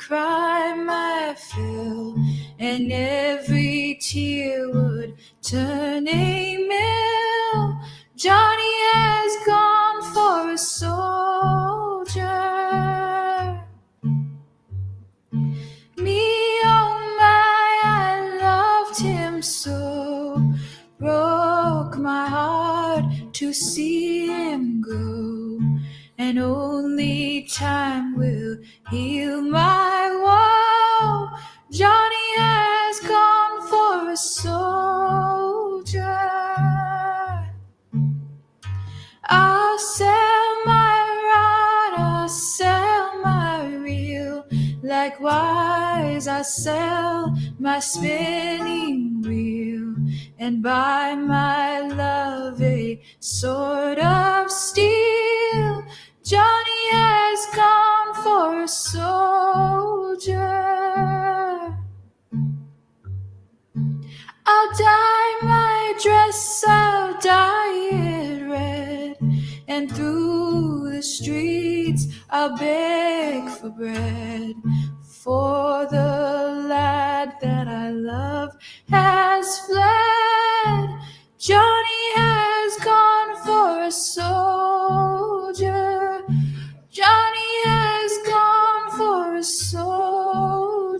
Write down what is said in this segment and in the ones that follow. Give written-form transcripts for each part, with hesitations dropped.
cry my fill, and every tear would turn a mill. Johnny has gone for a soldier. Me, oh my, I loved him so. Broke my heart to see him go, and only time will heal my woe. Johnny has gone for a soldier. I'll sell my rod, I'll sell my reel. Likewise, I sell my spinning wheel, and buy my love a sword of steel. Johnny has gone for a soldier. I'll dye my dress, I'll dye it red, and through the streets I'll beg for bread. For the lad that I love has fled. Johnny has gone for a soldier. Johnny has gone for a soldier.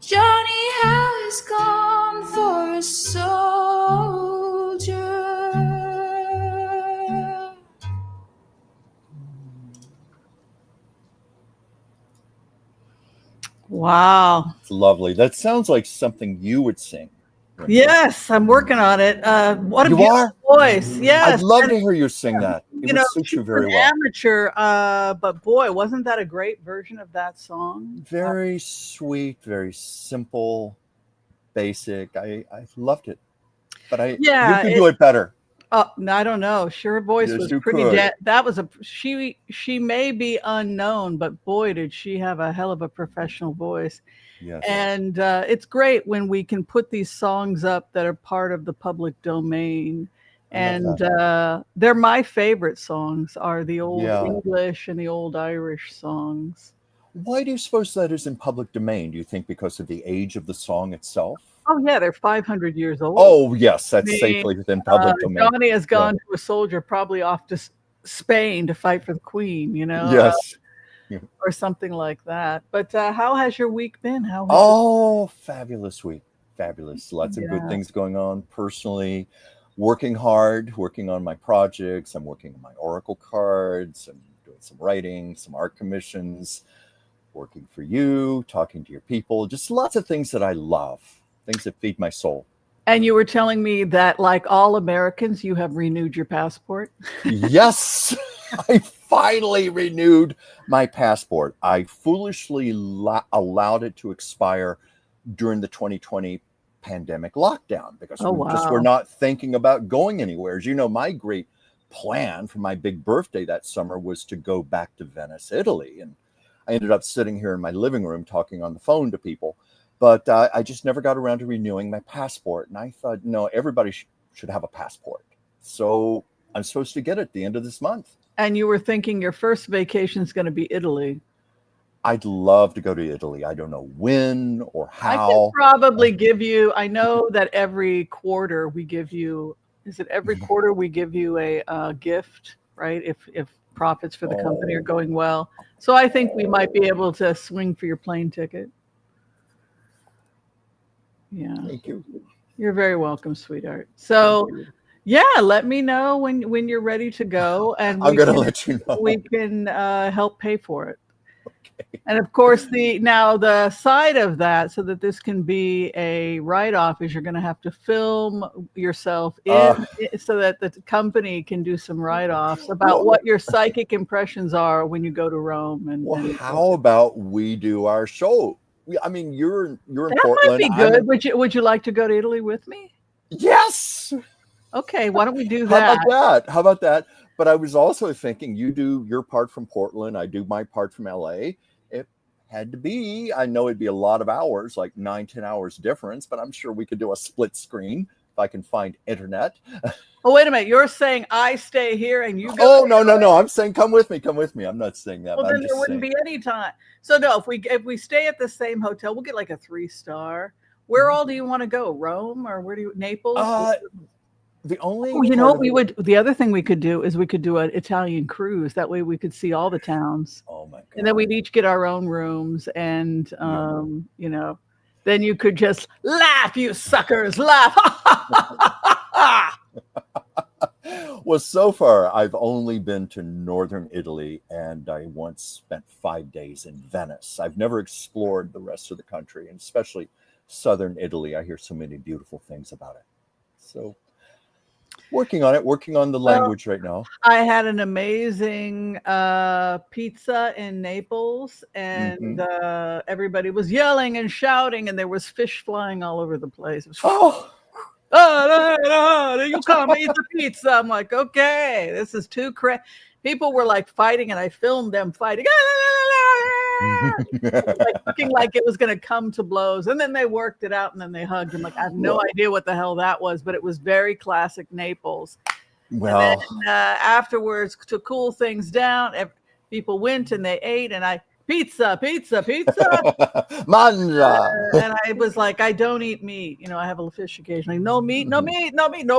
Johnny has gone for a soldier. Wow. It's lovely. That sounds like something you would sing. Whimsy. Yes, I'm working on it. What a You beautiful are? voice. Yes. I'd love to hear you sing that. It You would know, suit she's you very an well. amateur, but boy, wasn't that a great version of that song? Very sweet, very simple, basic. I loved it. But you could do it better. No, I don't know. Her voice Yes, was you pretty could. that was she may be unknown, but boy, did she have a hell of a professional voice. Yes. And it's great when we can put these songs up that are part of the public domain. And they're my favorite songs are the old English and the old Irish songs. Why do you suppose that is in public domain? Do you think because of the age of the song itself? Oh, yeah, they're 500 years old. Oh, yes, that's safely within public domain. Johnny has gone to a soldier, probably off to Spain to fight for the Queen, you know? Yes. Or something like that. But how has your week been? Fabulous week. Fabulous. Lots of good things going on personally. Working hard, working on my projects. I'm working on my Oracle cards. I'm doing some writing, some art commissions, working for you, talking to your people. Just lots of things that I love, things that feed my soul. And you were telling me that, like all Americans, you have renewed your passport? Yes, I finally renewed my passport. I foolishly allowed it to expire during the 2020 pandemic lockdown because we just were not thinking about going anywhere. As you know, my great plan for my big birthday that summer was to go back to Venice, Italy. And I ended up sitting here in my living room talking on the phone to people. But I just never got around to renewing my passport. And I thought, no, everybody should have a passport. So I'm supposed to get it at the end of this month. And you were thinking your first vacation is going to be Italy. I'd love to go to Italy. I don't know when or how. I can probably give you, I know that every quarter we give you, is it every quarter we give you a gift, right? If profits for the company are going well. So I think we might be able to swing for your plane ticket. Yeah. Thank you. You're very welcome, sweetheart. So yeah, let me know when you're ready to go, and I'm gonna let you know. We can help pay for it. Okay. And of course, the side of that, so that this can be a write-off, is you're going to have to film yourself so that the company can do some write-offs about what your psychic impressions are when you go to Rome. And how about we do our show? I mean, you're in Portland. That might be good. Would you like to go to Italy with me? Yes. Okay, why don't we do that? How about that? But I was also thinking, you do your part from Portland, I do my part from LA. It had to be, I know it'd be a lot of hours, like 9-10 hours difference, but I'm sure we could do a split screen if I can find internet. Oh, wait a minute. You're saying I stay here and you go? Oh, no. I'm saying come with me. I'm not saying that. Well, I'm then just there wouldn't saying. be any time. So no, if we stay at the same hotel, we'll get like a 3-star. Where all do you want to go? Rome or where do you Naples? The only Oh, you know what we would? The other thing we could do is we could do an Italian cruise. That way we could see all the towns. Oh my God! And then we'd each get our own rooms, and you know, then you could just laugh, you suckers, laugh. Well, so far I've only been to northern Italy, and I once spent 5 days in Venice. I've never explored the rest of the country, and especially southern Italy. I hear so many beautiful things about it. So, working on the language right now. I had an amazing pizza in Naples, and everybody was yelling and shouting, and there was fish flying all over the place. You come eat the pizza. I'm like, okay, this is too crazy. People were like fighting, and I filmed them fighting. Like looking like it was going to come to blows, and then they worked it out, and then they hugged. I'm like, I have no idea what the hell that was, but it was very classic Naples. Well, and then, afterwards, to cool things down, people went and they ate, and pizza, mangia. And I was like, I don't eat meat. You know, I have a fish occasionally. No meat, no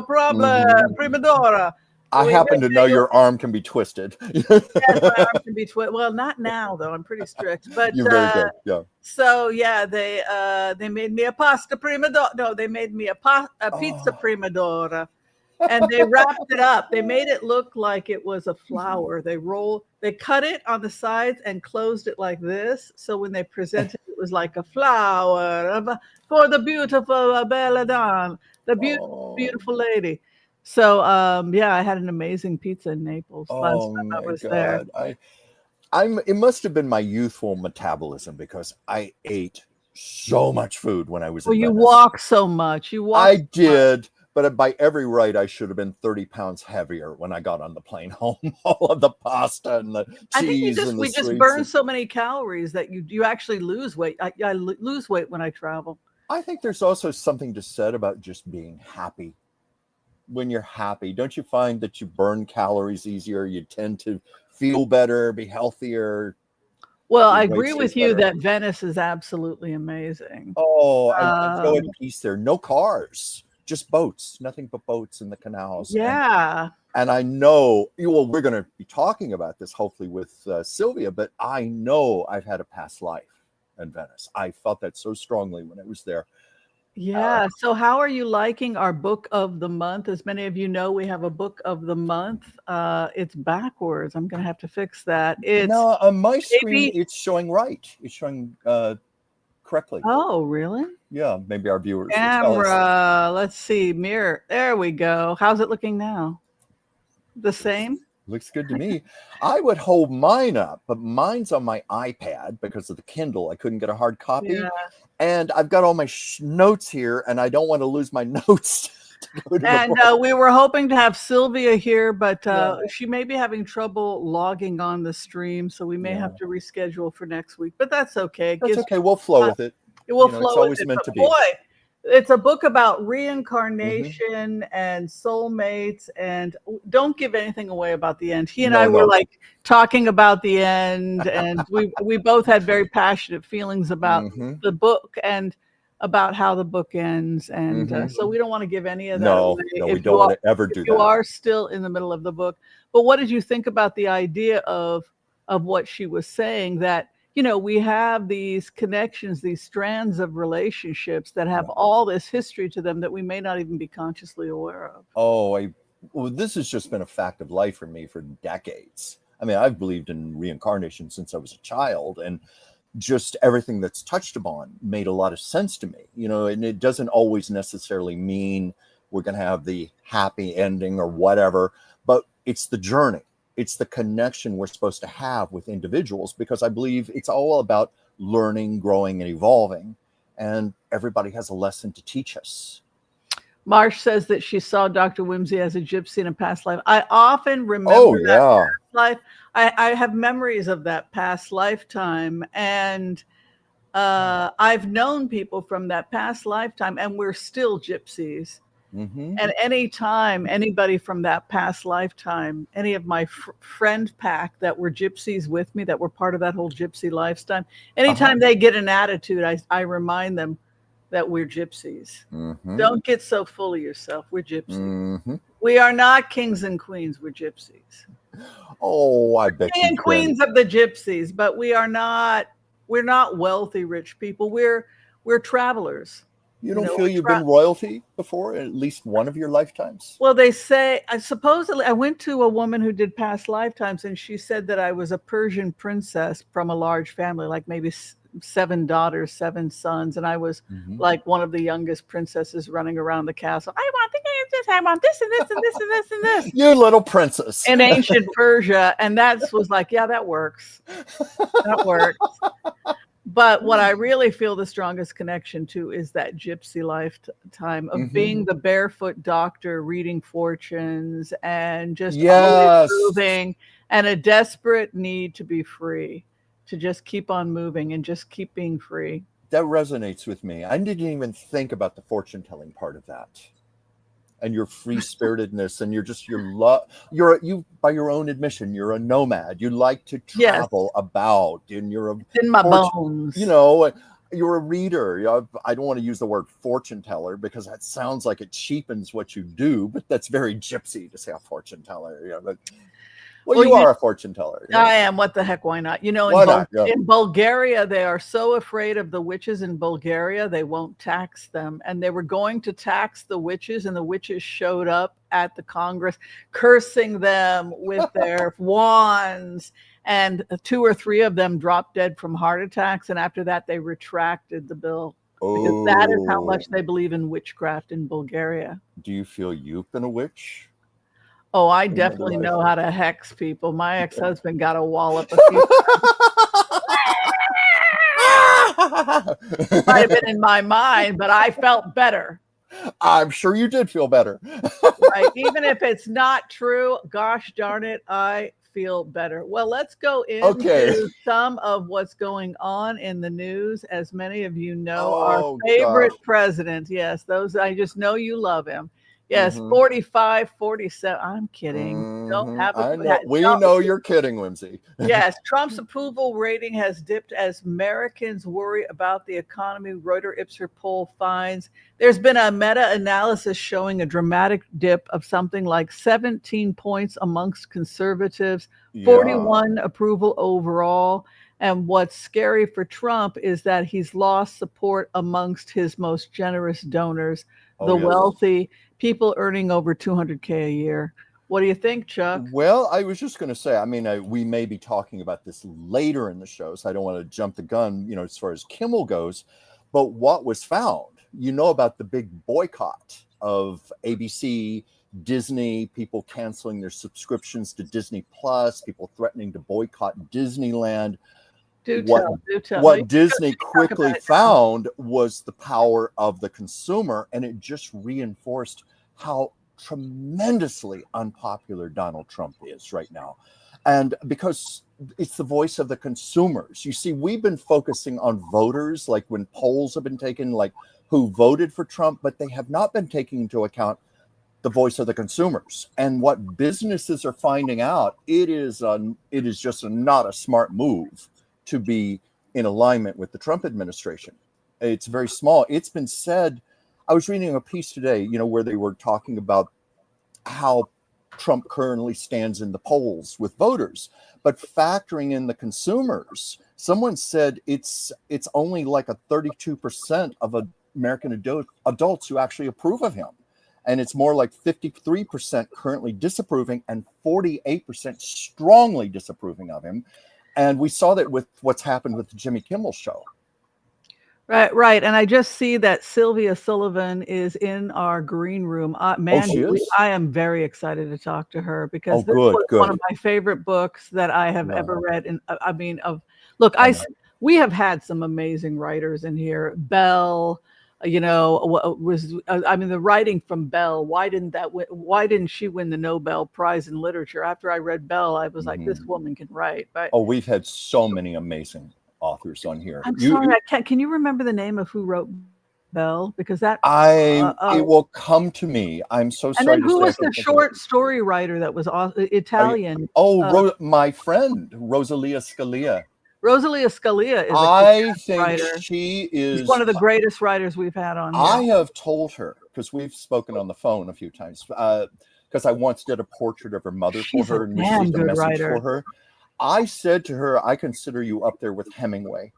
problem. Prima d'ora. I happen to know your arm can be twisted. Yes, my arm can be twisted. Well, not now though. I'm pretty strict. But you're very good. Yeah. So yeah, they made me a pasta prima d'ora. No, they made me a pizza prima d'ora, and they wrapped it up. They made it look like it was a flower. They cut it on the sides and closed it like this. So when they presented it was like a flower for the beautiful bella donna, the beautiful lady. So I had an amazing pizza in Naples last time I was there. It must have been my youthful metabolism because I ate so much food when I was in Venice. You walk so much. I did. But by every right, I should have been 30 pounds heavier when I got on the plane home. All of the pasta and the cheese and the we just burn so many calories that you actually lose weight. I lose weight when I travel. I think there's also something to said about just being happy. When you're happy, don't you find that you burn calories easier? You tend to feel better, be healthier. Well, I agree with you that Venice is absolutely amazing. Oh, I go in peace there. No cars. Just boats, nothing but boats in the canals. Yeah. And I know, we're going to be talking about this hopefully with Sylvia, but I know I've had a past life in Venice. I felt that so strongly when I was there. Yeah. So how are you liking our book of the month? As many of you know, we have a book of the month. It's backwards. I'm going to have to fix that. No, on my screen, it's showing right. It's showing correctly. Oh, really? Yeah, maybe our viewers. Camera. Let's see. Mirror. There we go. How's it looking now? The same? Looks good to me. I would hold mine up, but mine's on my iPad because of the Kindle. I couldn't get a hard copy. Yeah. And I've got all my notes here, and I don't want to lose my notes. We were hoping to have Sylvia here, but she may be having trouble logging on the stream, so we may have to reschedule for next week. But that's okay. That's okay. We'll flow with it. It will flow. It's always meant to be. Boy, it's a book about reincarnation and soulmates, and don't give anything away about the end. He and I were like talking about the end, and we both had very passionate feelings about the book and about how the book ends, and so we don't want to give any of that away. No, we don't want to ever do that. You are still in the middle of the book, but what did you think about the idea of what she was saying, that we have these connections, these strands of relationships that have all this history to them that we may not even be consciously aware of? This has just been a fact of life for me for decades. I mean, I've believed in reincarnation since I was a child, and just everything that's touched upon made a lot of sense to me, and it doesn't always necessarily mean we're going to have the happy ending or whatever, but it's the journey. It's the connection we're supposed to have with individuals, because I believe it's all about learning, growing, and evolving. And everybody has a lesson to teach us. Marsh says that she saw Dr. Whimsy as a gypsy in a past life. I often remember that past life. I have memories of that past lifetime. And I've known people from that past lifetime, and we're still gypsies. Mm-hmm. And anytime anybody from that past lifetime, any of my friend pack that were gypsies with me, that were part of that whole gypsy lifetime, anytime they get an attitude, I remind them that we're gypsies. Mm-hmm. Don't get so full of yourself. We're gypsies. Mm-hmm. We are not kings and queens. We're gypsies. Oh, I bet King you and queens of the gypsies, but we're not wealthy, rich people. We're travelers. You don't feel you've been royalty before, at least one of your lifetimes? Well, they say, supposedly, I went to a woman who did past lifetimes, and she said that I was a Persian princess from a large family, like maybe 7 daughters, 7 sons, and I was like one of the youngest princesses running around the castle. I want this, I want this, and this, and this, and this, and this. You little princess. In ancient Persia, and that was like, yeah, that works. That works. But what I really feel the strongest connection to is that gypsy lifetime of being the barefoot doctor, reading fortunes, and just always moving, and a desperate need to be free, to just keep on moving and just keep being free. That resonates with me. I didn't even think about the fortune telling part of that. And your free spiritedness, and you by your own admission, you're a nomad. You like to travel about, and you're in my bones. You know, you're a reader. I don't want to use the word fortune teller because that sounds like it cheapens what you do, but that's very gypsy to say a fortune teller. You know, but you are a fortune teller. Yeah. I am. What the heck? Why not? You know, in Bulgaria, they are so afraid of the witches in Bulgaria, they won't tax them. And they were going to tax the witches, and the witches showed up at the Congress cursing them with their wands. And 2 or 3 of them dropped dead from heart attacks. And after that, they retracted the bill. Because that is how much they believe in witchcraft in Bulgaria. Do you feel you've been a witch? Oh, I definitely know how to hex people. My ex-husband got a wallop a few times. Might have been in my mind, but I felt better. I'm sure you did feel better. Right. Even if it's not true, gosh darn it, I feel better. Well, let's go into some of what's going on in the news. As many of you know, our favorite president. Yes, those, I just know you love him. Yes, 45, 47. I'm kidding. Don't have a we know you're kidding, Whimsy. Yes, Trump's approval rating has dipped as Americans worry about the economy. Reuters Ipsos poll finds there's been a meta-analysis showing a dramatic dip of something like 17 points amongst conservatives, 41 approval overall. And what's scary for Trump is that he's lost support amongst his most generous donors, the wealthy, people earning over $200K a year. What do you think, Chuck? Well, I was just going to say, I mean, we may be talking about this later in the show, so I don't want to jump the gun, you know, as far as Kimmel goes. But what was found, you know, about the big boycott of ABC, Disney, people canceling their subscriptions to Disney Plus, people threatening to boycott Disneyland. Do tell. What Disney quickly found was the power of the consumer, and it just reinforced how tremendously unpopular Donald Trump is right now. And because it's the voice of the consumers. You see, we've been focusing on voters, like when polls have been taken, like who voted for Trump, but they have not been taking into account the voice of the consumers. And what businesses are finding out, it is just not a smart move to be in alignment with the Trump administration. It's very small. It's been said, I was reading a piece today, you know, where they were talking about how Trump currently stands in the polls with voters, but factoring in the consumers, someone said it's only like a 32% of American adults who actually approve of him. And it's more like 53% currently disapproving and 48% strongly disapproving of him. And we saw that with what's happened with the Jimmy Kimmel show. Right. And I just see that Sylvia Sullivan is in our green room. I am very excited to talk to her because this was one of my favorite books that I have ever read. And we have had some amazing writers in here. Bell, you know, the writing from Bell. Why didn't she win the Nobel Prize in Literature? After I read Bell, I was like, this woman can write. Right? Oh, we've had so many amazing authors on here. I'm sorry, can you remember the name of who wrote bell? Because that it will come to me. I'm so and sorry. then to who say I was can't the think of it. short story writer that was Italian? My friend Rosalia Scalia. Rosalia Scalia is a I kick-ass think writer. she She's is one of the greatest writers we've had on here. I have told her, because we've spoken on the phone a few times, because I once did a portrait of her mother She's for her a and damn received a good message writer. for her. I said to her, I consider you up there with Hemingway.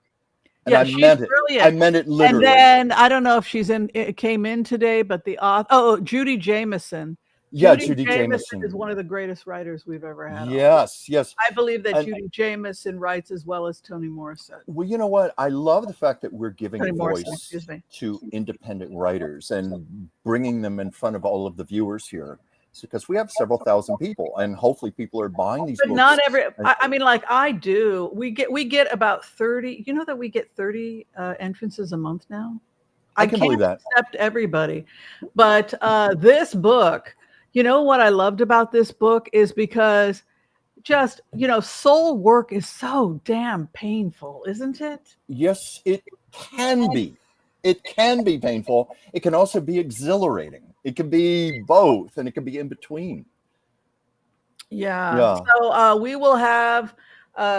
And Yeah, I she's meant it. brilliant. I meant it literally. And then I don't know if it came in today, but the author, Judy Jameson. Yeah, Judy Judy Jameson Jameson is one of the greatest writers we've ever had. Yes. I believe that And- Judy Jameson writes as well as Toni Morrison. Well, you know what? I love the fact that we're giving Toni a Morrison, voice excuse me. to independent writers and bringing them in front of all of the viewers here. Because we have several thousand people, and hopefully people are buying these But books. not every. I mean, like I do. We get about 30. You know that we get 30 entrances a month now. I can believe that. Accept everybody, but this book. You know what I loved about this book is because just soul work is so damn painful, isn't it? Yes, it can be. It can be painful. It can also be exhilarating. It can be both, and it can be in between. Yeah. So we will have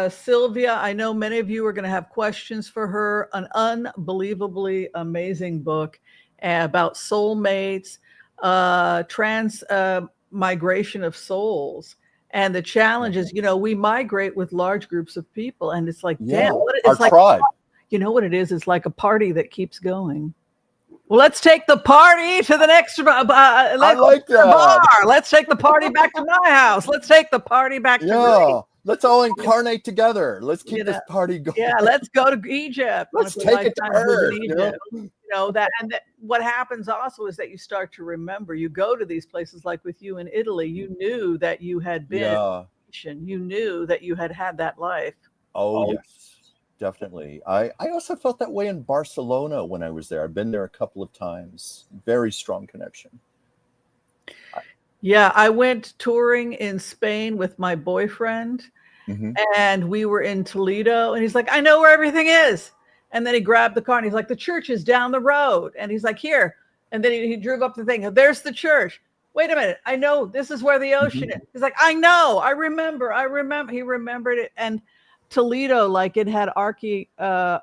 Sylvia. I know many of you are going to have questions for her. An unbelievably amazing book about soulmates, trans migration of souls, and the challenges. We migrate with large groups of people, and it's like, damn, it's like tribe. You know what it is? It's like a party that keeps going. Well, let's take the party to the next bar. Let's take the party back to my house. Let's take the party back to Greece. Let's all incarnate together. Let's keep this party going. Yeah, let's go to Egypt. Let's take it to Earth. What happens also is that you start to remember. You go to these places, like with you in Italy. You knew that you had been. You knew that you had that life. Oh yes. Definitely. I also felt that way in Barcelona when I was there. I've been there a couple of times. Very strong connection. Yeah, I went touring in Spain with my boyfriend, and we were in Toledo, and he's like, I know where everything is. And then he grabbed the car, and he's like, the church is down the road. And he's like, here. And then he drove up the thing. There's the church. Wait a minute. I know this is where the ocean is. He's like, I know. I remember. He remembered it. And Toledo, like it had architecture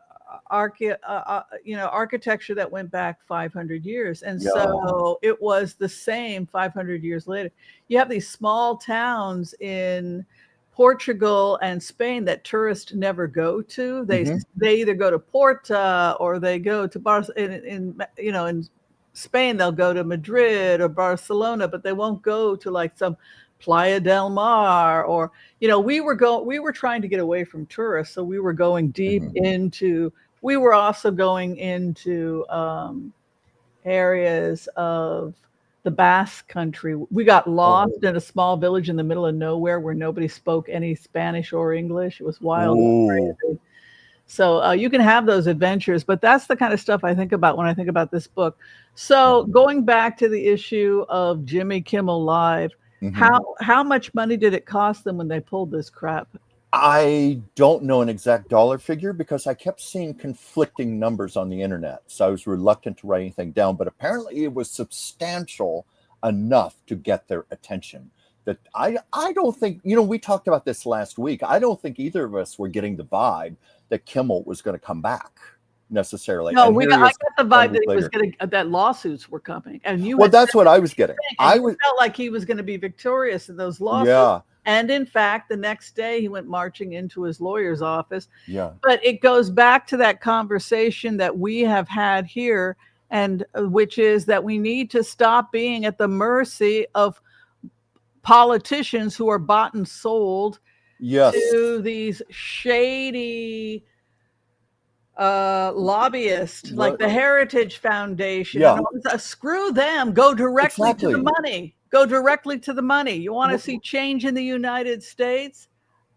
that went back 500 years. And so it was the same 500 years later. You have these small towns in Portugal and Spain that tourists never go to. They either go to Porto or they go to in Spain, they'll go to Madrid or Barcelona, but they won't go to like some Playa del Mar, or we were trying to get away from tourists, so we were going deep into. We were also going into areas of the Basque Country. We got lost in a small village in the middle of nowhere where nobody spoke any Spanish or English. It was wild. Crazy. So you can have those adventures, but that's the kind of stuff I think about when I think about this book. So going back to the issue of Jimmy Kimmel Live. How much money did it cost them when they pulled this crap? I don't know an exact dollar figure because I kept seeing conflicting numbers on the internet. So I was reluctant to write anything down, but apparently it was substantial enough to get their attention. That I don't think, we talked about this last week. I don't think either of us were getting the vibe that Kimmel was going to come back necessarily. No, I got the vibe that he was that lawsuits were coming, and that's what I was getting. I felt like he was going to be victorious in those lawsuits. Yeah. And in fact, the next day he went marching into his lawyer's office. Yeah. But it goes back to that conversation that we have had here, and which is that we need to stop being at the mercy of politicians who are bought and sold to these shady lobbyists like the Heritage Foundation. Screw them. Go directly to the money. Go directly to the money. You want to see change in the United States?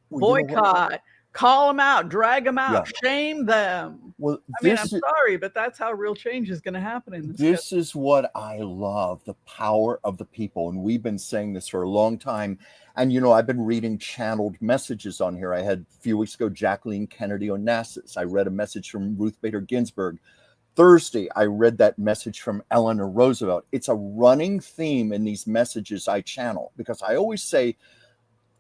Boycott. Call them out. Drag them out. Shame them. Well, I'm sorry, but that's how real change is going to happen in this. This is what I love, the power of the people. And we've been saying this for a long time. And, I've been reading channeled messages on here. I had a few weeks ago, Jacqueline Kennedy Onassis. I read a message from Ruth Bader Ginsburg. Thursday, I read that message from Eleanor Roosevelt. It's a running theme in these messages I channel, because I always say,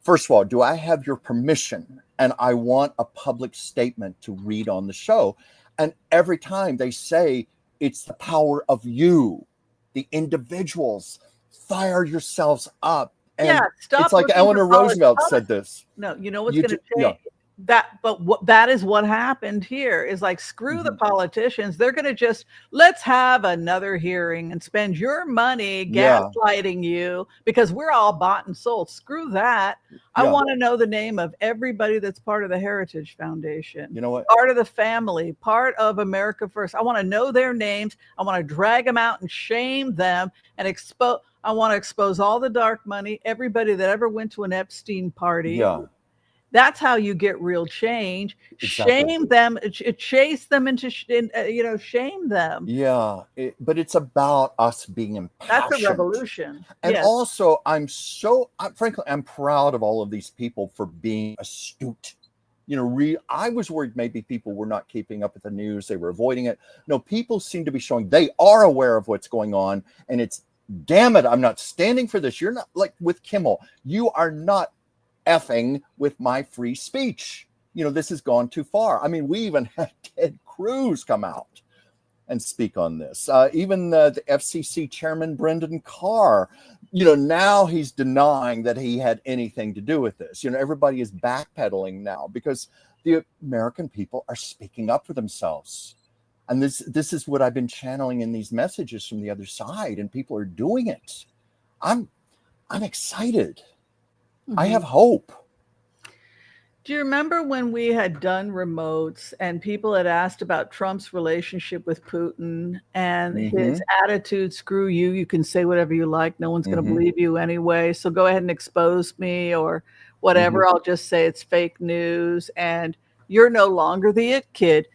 first of all, do I have your permission? And I want a public statement to read on the show. And every time they say, it's the power of you, the individuals, fire yourselves up. And Yeah, stop it's like looking for Eleanor Roosevelt said this. No, you know what's You going to ju- yeah. change that? But that is what happened here. Is like, screw the Mhm. politicians. They're going to just, let's have another hearing and spend your money Yeah. gaslighting you because we're all bought and sold. Screw that. I Yeah. want to know the name of everybody that's part of the Heritage Foundation. You know what? Part of the family, part of America First. I want to know their names. I want to drag them out and shame them and expose. I want to expose all the dark money, everybody that ever went to an Epstein party. Yeah. That's how you get real change. Exactly. Shame them, chase them into, shame them. Yeah. But it's about us being impassioned. That's a revolution. And Yes. also, frankly, I'm proud of all of these people for being astute. I was worried maybe people were not keeping up with the news. They were avoiding it. No, people seem to be showing they are aware of what's going on. And it's, damn it, I'm not standing for this. You're not, like with Kimmel, you are not effing with my free speech. This has gone too far. I mean, we even had Ted Cruz come out and speak on this. Even the FCC chairman, Brendan Carr, now he's denying that he had anything to do with this. Everybody is backpedaling now because the American people are speaking up for themselves. And this is what I've been channeling in these messages from the other side, and people are doing it. I'm excited. Mm-hmm. I have hope. Do you remember when we had done remotes and people had asked about Trump's relationship with Putin and his attitude, screw you, you can say whatever you like, no one's going to believe you anyway, so go ahead and expose me or whatever, I'll just say it's fake news and you're no longer the it kid.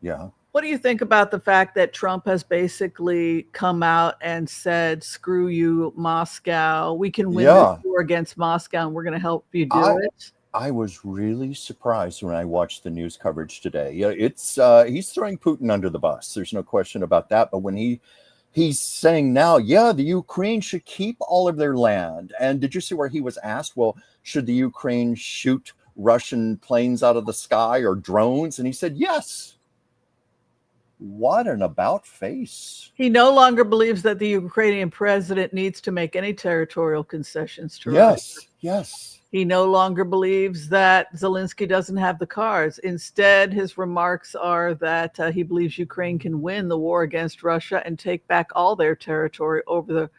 Yeah. What do you think about the fact that Trump has basically come out and said, screw you, Moscow, we can win this war against Moscow and we're going to help you do it? I was really surprised when I watched the news coverage today. Yeah, it's he's throwing Putin under the bus. There's no question about that. But when he's saying now, the Ukraine should keep all of their land. And did you see where he was asked, well, should the Ukraine shoot Russian planes out of the sky or drones? And he said, yes. What an about face. He no longer believes that the Ukrainian president needs to make any territorial concessions to Russia. Yes. He no longer believes that Zelensky doesn't have the cards. Instead, his remarks are that he believes Ukraine can win the war against Russia and take back all their territory over the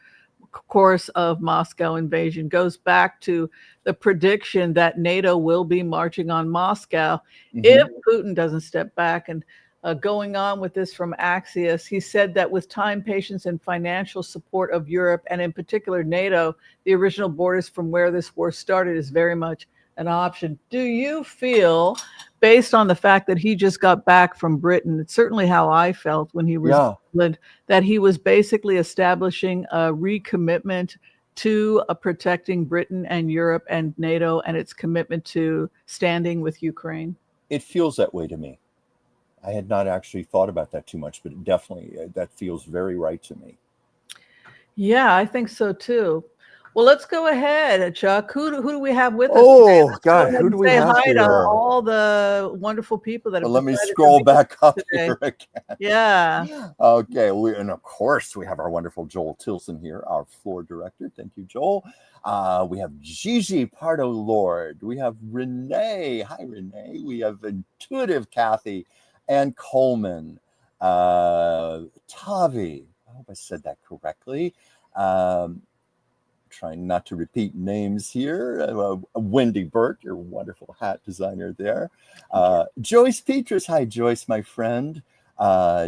course of Moscow invasion. Goes back to the prediction that NATO will be marching on Moscow if Putin doesn't step back. And going on with this from Axios, he said that with time, patience, and financial support of Europe, and in particular NATO, the original borders from where this war started is very much an option. Do you feel, based on the fact that he just got back from Britain, it's certainly how I felt when he was in England, that he was basically establishing a recommitment to protecting Britain and Europe and NATO and its commitment to standing with Ukraine? It feels that way to me. I had not actually thought about that too much, but definitely that feels very right to me. Yeah, I think so too. Well, let's go ahead, Chuck. Who do we have with us? Oh, God, who do we have here? Say hi to here? all the wonderful people that have. Let me scroll back up here again. Yeah. Okay. And of course, we have our wonderful Joel Tilson here, our floor director. Thank you, Joel. We have Gigi Pardo Lord. We have Renee. Hi, Renee. We have Intuitive Kathy. And Coleman, Tavi, I hope I said that correctly. Trying not to repeat names here. Wendy Burt, your wonderful hat designer there. Joyce Petrus, hi Joyce, my friend.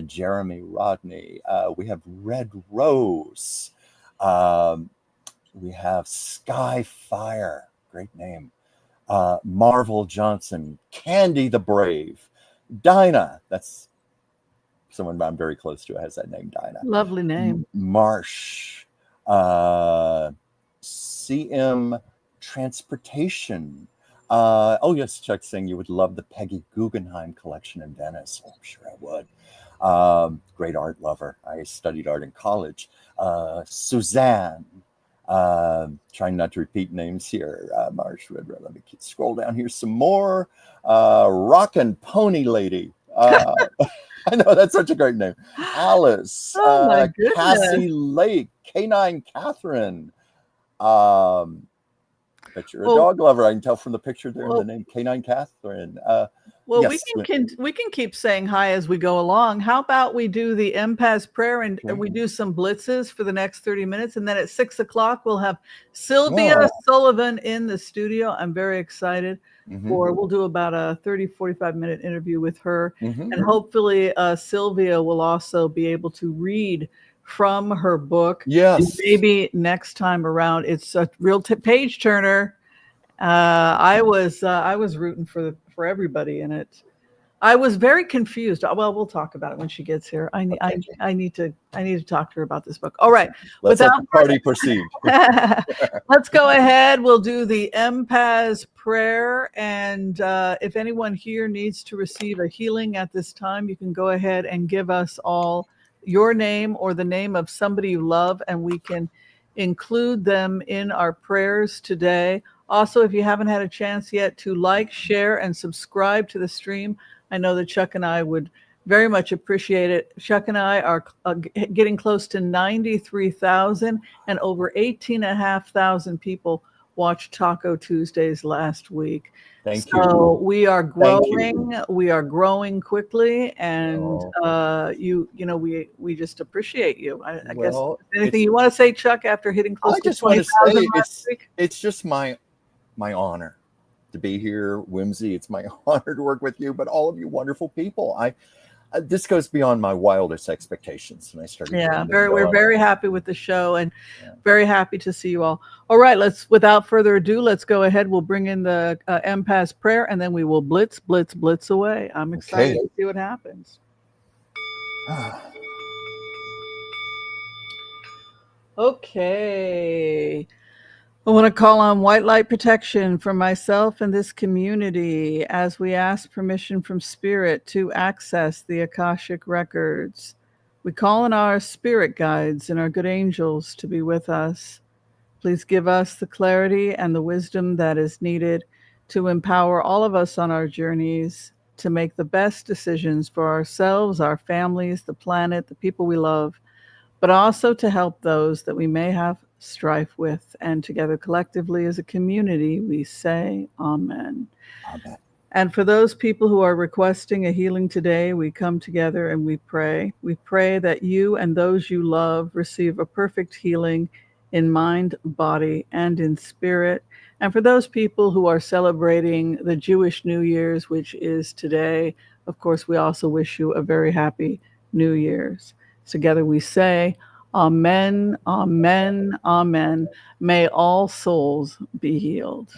Jeremy Rodney. We have Red Rose. We have Skyfire, great name. Marvel Johnson, Candy the Brave. Dinah, that's someone I'm very close to, has that name, Dinah. Lovely name. Marsh, CM Transportation, Oh yes, Chuck's saying you would love the Peggy Guggenheim collection in Venice. Oh, I'm sure I would. Great art lover. I studied art in college. Suzanne. Trying not to repeat names here. Marsh Redred. Let me scroll down here some more. Rockin' Pony Lady. I know, that's such a great name. Alice. Oh my goodness. Cassie Lake. Canine Catherine. Bet you're a dog lover. I can tell from the picture there in the name. Canine Catherine. Well, yes. we can keep saying hi as we go along. How about we do the Empath prayer and we do some blitzes for the next 30 minutes, and then at 6 o'clock we'll have Sylvia Sullivan in the studio. I'm very excited. We'll do about a 30-45 minute interview with her, and hopefully Sylvia will also be able to read from her book. Yes. Maybe next time around. It's a real page turner. I was rooting for everybody in it. I was very confused. Well, we'll talk about it when she gets here. I need to talk to her about this book. All right. Let's let the party proceed. Let's go ahead. We'll do the Empath prayer. And if anyone here needs to receive a healing at this time, you can go ahead and give us all your name or the name of somebody you love, and we can include them in our prayers today. Also, if you haven't had a chance yet to like, share, and subscribe to the stream, I know that Chuck and I would very much appreciate it. Chuck and I are getting close to 93,000, and over 18,500 people watched Taco Tuesdays last week. Thank you. So we are growing. We are growing quickly, and we just appreciate you. I guess anything you want to say, Chuck, after hitting close to 20,000 last week? It's just my honor to be here, Whimsy. It's my honor to work with you, but all of you wonderful people. This goes beyond my wildest expectations. And I started. Yeah, we're very happy with the show, and very happy to see you all. All right, without further ado, let's go ahead. We'll bring in the Empath prayer, and then we will blitz away. I'm excited to see what happens. Okay. I want to call on white light protection for myself and this community as we ask permission from Spirit to access the Akashic records. We call on our spirit guides and our good angels to be with us. Please give us the clarity and the wisdom that is needed to empower all of us on our journeys to make the best decisions for ourselves, our families, the planet, the people we love, but also to help those that we may have strife with. And together collectively as a community, we say Amen. Amen. And for those people who are requesting a healing today, we come together and we pray. We pray that you and those you love receive a perfect healing in mind, body, and in spirit. And for those people who are celebrating the Jewish New Year's, which is today, of course, we also wish you a very happy New Year's. Together we say, Amen, amen, amen. May all souls be healed.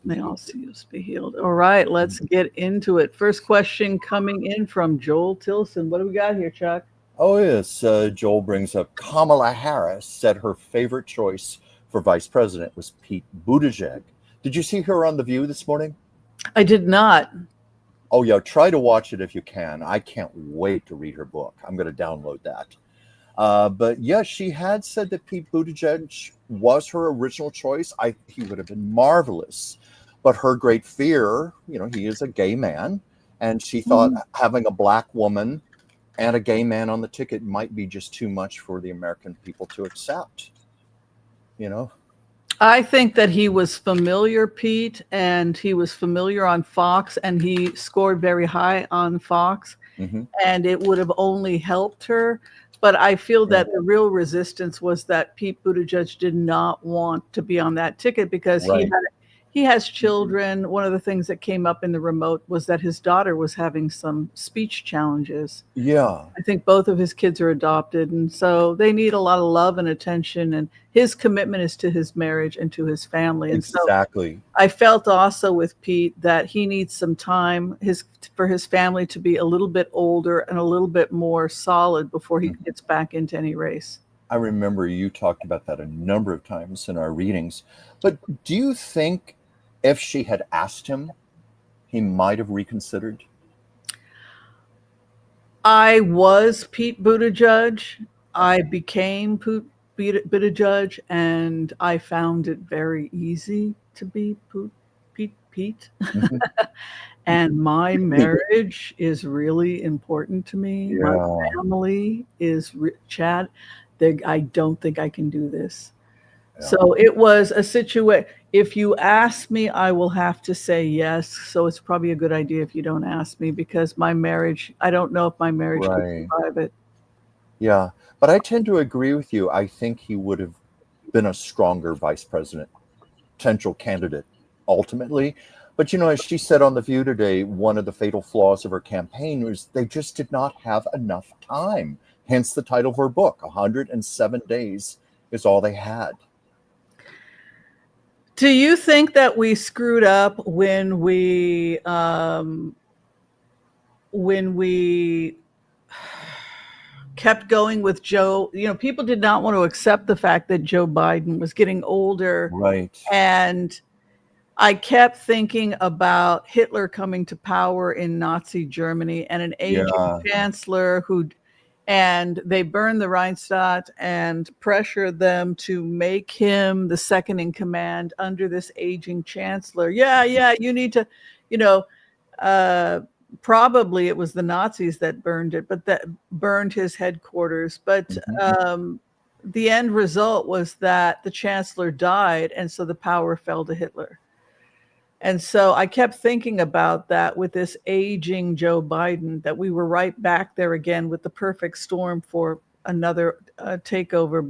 May all souls be healed. All right, let's get into it. First question coming in from Joel Tilson. What do we got here, Chuck? Oh, yes. Joel brings up Kamala Harris said her favorite choice for vice president was Pete Buttigieg. Did you see her on The View this morning? I did not. Oh, yeah. Try to watch it if you can. I can't wait to read her book. I'm going to download that. But yeah, she had said that Pete Buttigieg was her original choice. He would have been marvelous. But her great fear, he is a gay man. And she thought having a black woman and a gay man on the ticket might be just too much for the American people to accept. I think that he was familiar, Pete, and he was familiar on Fox, and he scored very high on Fox. And it would have only helped her. But I feel that the real resistance was that Pete Buttigieg did not want to be on that ticket because he has children. One of the things that came up in the remote was that his daughter was having some speech challenges. Yeah. I think both of his kids are adopted, and so they need a lot of love and attention, and his commitment is to his marriage and to his family. And exactly. So I felt also with Pete that he needs some time for his family to be a little bit older and a little bit more solid before he gets back into any race. I remember you talked about that a number of times in our readings. But do you think if she had asked him, he might have reconsidered? I was Pete Buttigieg. I became Buttigieg, and I found it very easy to be Pete. Mhm. And my marriage is really important to me. My Yeah. family is Chad. I don't think I can do this. Yeah. So it was a situation. If you ask me, I will have to say yes. So it's probably a good idea if you don't ask me, because my marriage, I don't know if my marriage could Right. survive it. Yeah. But I tend to agree with you. I think he would have been a stronger vice president, potential candidate ultimately. But, as she said on The View today, one of the fatal flaws of her campaign was they just did not have enough time. Hence the title of her book, 107 Days is all they had. Do you think that we screwed up when we kept going with Joe? People did not want to accept the fact that Joe Biden was getting older. Right. And I kept thinking about Hitler coming to power in Nazi Germany and an aging chancellor and they burned the Reichstag and pressured them to make him the second in command under this aging chancellor. Yeah, you need to, probably it was the Nazis that burned it, but that burned his headquarters. But the end result was that the chancellor died, and so the power fell to Hitler. And so I kept thinking about that with this aging Joe Biden, that we were right back there again with the perfect storm for another takeover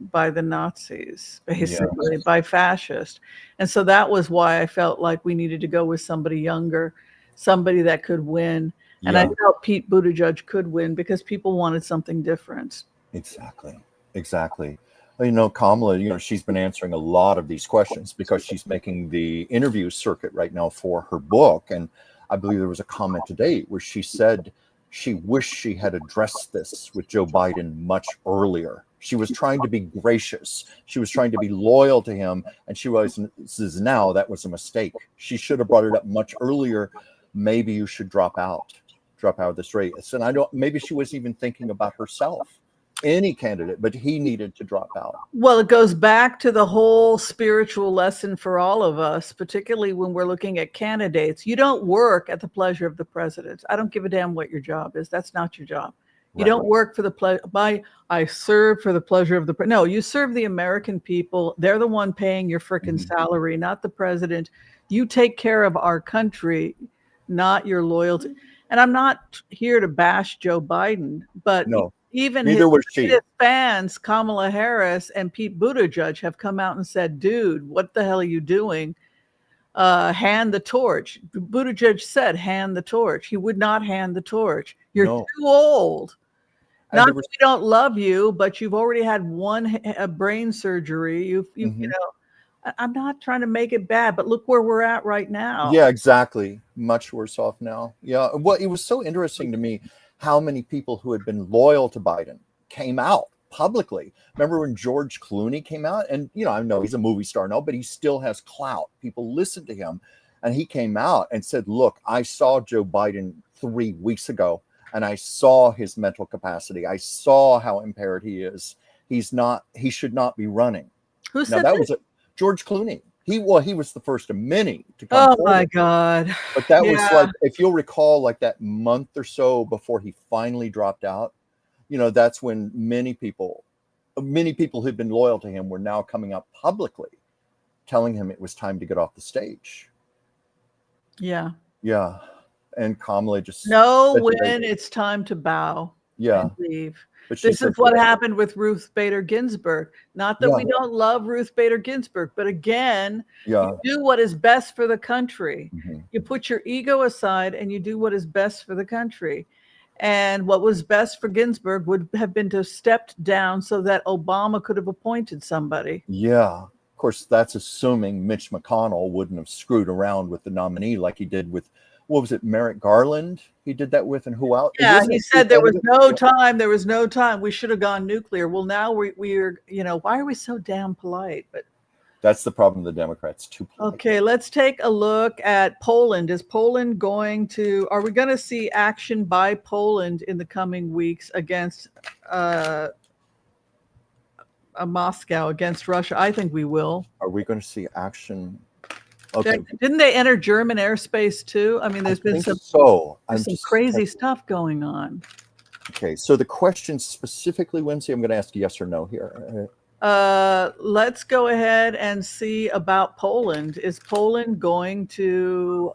by the Nazis, basically, by fascists. And so that was why I felt like we needed to go with somebody younger, somebody that could win. And I felt Pete Buttigieg could win because people wanted something different. Exactly. Kamala, she's been answering a lot of these questions because she's making the interview circuit right now for her book. And I believe there was a comment today where she said she wished she had addressed this with Joe Biden much earlier. She was trying to be gracious. She was trying to be loyal to him. And she realizes now that was a mistake. She should have brought it up much earlier. Maybe you should drop out of this race. And maybe she wasn't even thinking about herself. Any candidate, but he needed to drop out. Well, it goes back to the whole spiritual lesson for all of us, particularly when we're looking at candidates. You don't work at the pleasure of the president. I don't give a damn what your job is. That's not your job. You don't work for the pleasure. I serve for the pleasure of the no. You serve the American people. They're the one paying your frickin' salary, not the president. You take care of our country, not your loyalty. And I'm not here to bash Joe Biden, but no. Even Neither was she. His fans, Kamala Harris and Pete Buttigieg, have come out and said, dude, what the hell are you doing? Hand the torch. Buttigieg said, hand the torch. He would not hand the torch. You're too old. Not that we don't love you, but you've already had one brain surgery. I'm not trying to make it bad, but look where we're at right now. Yeah, exactly. Much worse off now. Yeah. Well, it was so interesting to me how many people who had been loyal to Biden came out publicly. Remember when George Clooney came out? And, I know he's a movie star now, but he still has clout. People listen to him. And he came out and said, look, I saw Joe Biden 3 weeks ago, and I saw his mental capacity. I saw how impaired he is. He should not be running. Who said that? Was George Clooney. He was the first of many to come forward. My God. But that was like, if you'll recall, like that month or so before he finally dropped out, that's when many people who'd been loyal to him were now coming up publicly telling him it was time to get off the stage. Yeah. Yeah. And Kamala just when it's time to bow. And leave. This is what happened with Ruth Bader Ginsburg. Not that we don't love Ruth Bader Ginsburg, but again, you do what is best for the country. You put your ego aside and you do what is best for the country. And what was best for Ginsburg would have been to step down so that Obama could have appointed somebody. Yeah. Of course, that's assuming Mitch McConnell wouldn't have screwed around with the nominee like he did with, what was it, Merrick Garland? He did that with, and who else? Yeah, he said there was no time. There was no time. We should have gone nuclear. Well, now we're why are we so damn polite? But That's the problem with the Democrats, too polite. Okay, let's take a look at Poland. Is Poland are we going to see action by Poland in the coming weeks against Moscow, against Russia? I think we will. Are we going to see action? Okay. Didn't they enter German airspace too? I mean, there's been some crazy stuff going on. Okay, so the question specifically, Whimsy, I'm going to ask yes or no here. Let's go ahead and see about Poland. Is Poland going to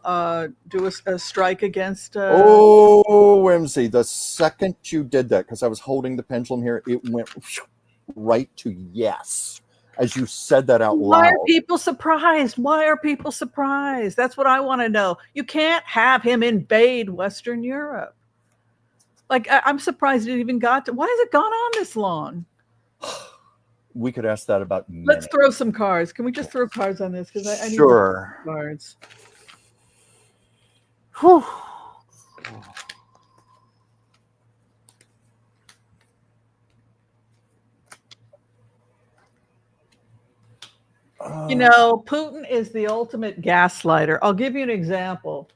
do a strike against? Whimsy! The second you did that, because I was holding the pendulum here, it went right to yes. As you said that out loud. Why are people surprised? Why are people surprised? That's what I want to know. You can't have him invade Western Europe. Like, I'm surprised it even got to. Why has it gone on this long? We could ask that about minutes. Let's throw some cards. Can we just throw cards on this? Because I need cards. Whew. You know, Putin is the ultimate gaslighter. I'll give you an example.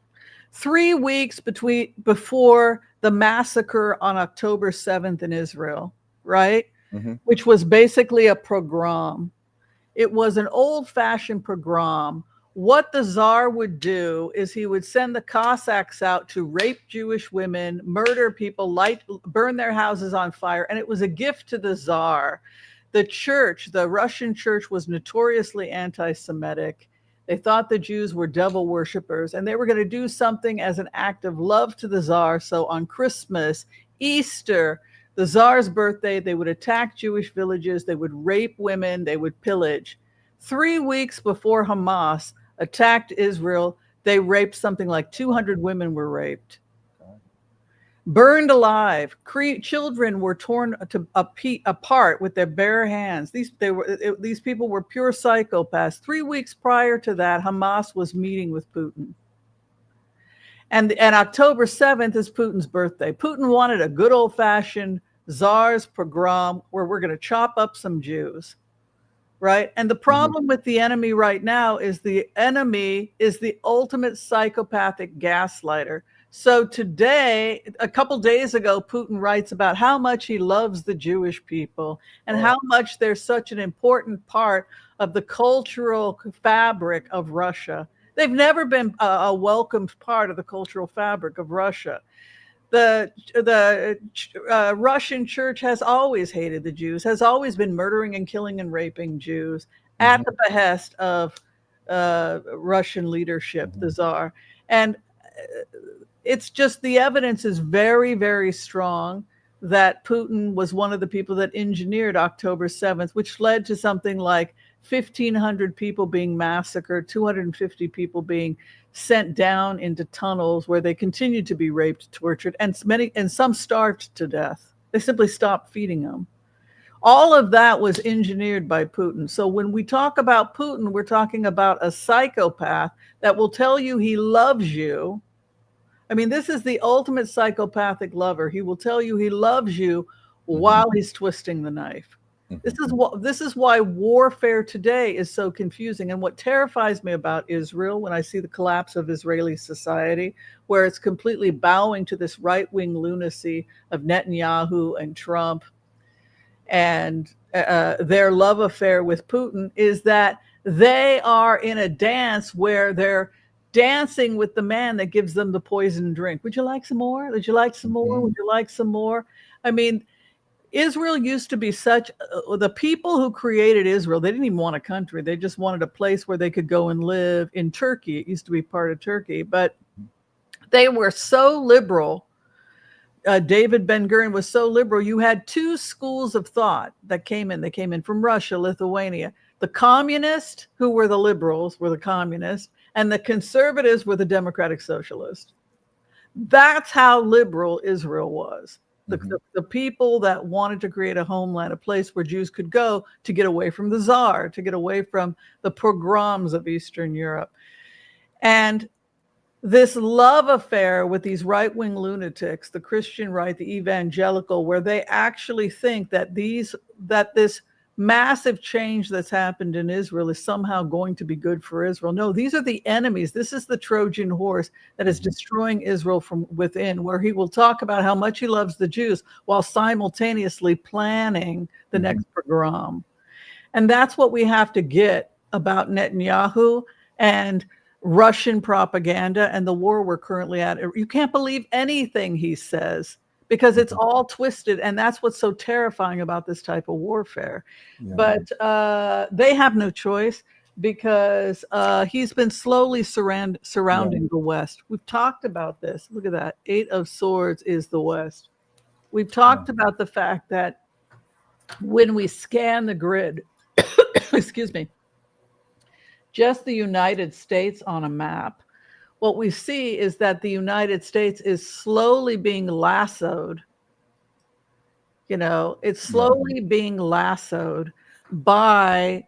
3 weeks before the massacre on October 7th in Israel, right? Mm-hmm. Which was basically a pogrom. It was an old-fashioned pogrom. What the Tsar would do is he would send the Cossacks out to rape Jewish women, murder people, burn their houses on fire, and it was a gift to the Tsar. The church, the Russian church, was notoriously anti-Semitic. They thought the Jews were devil worshippers, and they were going to do something as an act of love to the Tsar. So on Christmas, Easter, the Tsar's birthday, they would attack Jewish villages, they would rape women, they would pillage. 3 weeks before Hamas attacked Israel, they raped something like 200 women were raped. Burned alive. Children were torn apart with their bare hands. These people were pure psychopaths. 3 weeks prior to that, Hamas was meeting with Putin. And October 7th is Putin's birthday. Putin wanted a good old-fashioned Tsar's pogrom where we're going to chop up some Jews, right? And the problem with the enemy right now is the enemy is the ultimate psychopathic gaslighter. So today, a couple days ago, Putin writes about how much he loves the Jewish people and how much they're such an important part of the cultural fabric of Russia. They've never been a welcomed part of the cultural fabric of Russia. The Russian church has always hated the Jews, has always been murdering and killing and raping Jews at the behest of Russian leadership, the Tsar. And it's just the evidence is very, very strong that Putin was one of the people that engineered October 7th, which led to something like 1,500 people being massacred, 250 people being sent down into tunnels where they continued to be raped, tortured, and some starved to death. They simply stopped feeding them. All of that was engineered by Putin. So when we talk about Putin, we're talking about a psychopath that will tell you he loves you. I mean, this is the ultimate psychopathic lover. He will tell you he loves you while he's twisting the knife. This is why warfare today is so confusing. And what terrifies me about Israel when I see the collapse of Israeli society, where it's completely bowing to this right-wing lunacy of Netanyahu and Trump and their love affair with Putin, is that they are in a dance where they're dancing with the man that gives them the poison drink. Would you like some more? Would you like some more? Would you like some more? I mean, Israel used to be such, the people who created Israel, they didn't even want a country. They just wanted a place where they could go and live in Turkey. It used to be part of Turkey, but they were so liberal. David Ben-Gurion was so liberal. You had two schools of thought that came in. They came in from Russia, Lithuania. The communists, who were the liberals, were the communists, and the conservatives were the democratic socialists. That's how liberal Israel was. The people that wanted to create a homeland, a place where Jews could go to get away from the Tsar, to get away from the pogroms of Eastern Europe. And this love affair with these right-wing lunatics, the Christian right, the evangelical, where they actually think that this massive change that's happened in Israel is somehow going to be good for Israel. No, these are the enemies. This is the Trojan horse that is destroying Israel from within, where he will talk about how much he loves the Jews while simultaneously planning the next pogrom. And that's what we have to get about Netanyahu and Russian propaganda and the war we're currently at. You can't believe anything he says, because it's all twisted, and that's what's so terrifying about this type of warfare. But they have no choice, because he's been slowly surrounding the West. We've talked about this. Look at that. 8 of Swords is the West. We've talked about the fact that when we scan the grid, excuse me, just the United States on a map, what we see is that the United States is slowly being lassoed. It's slowly being lassoed by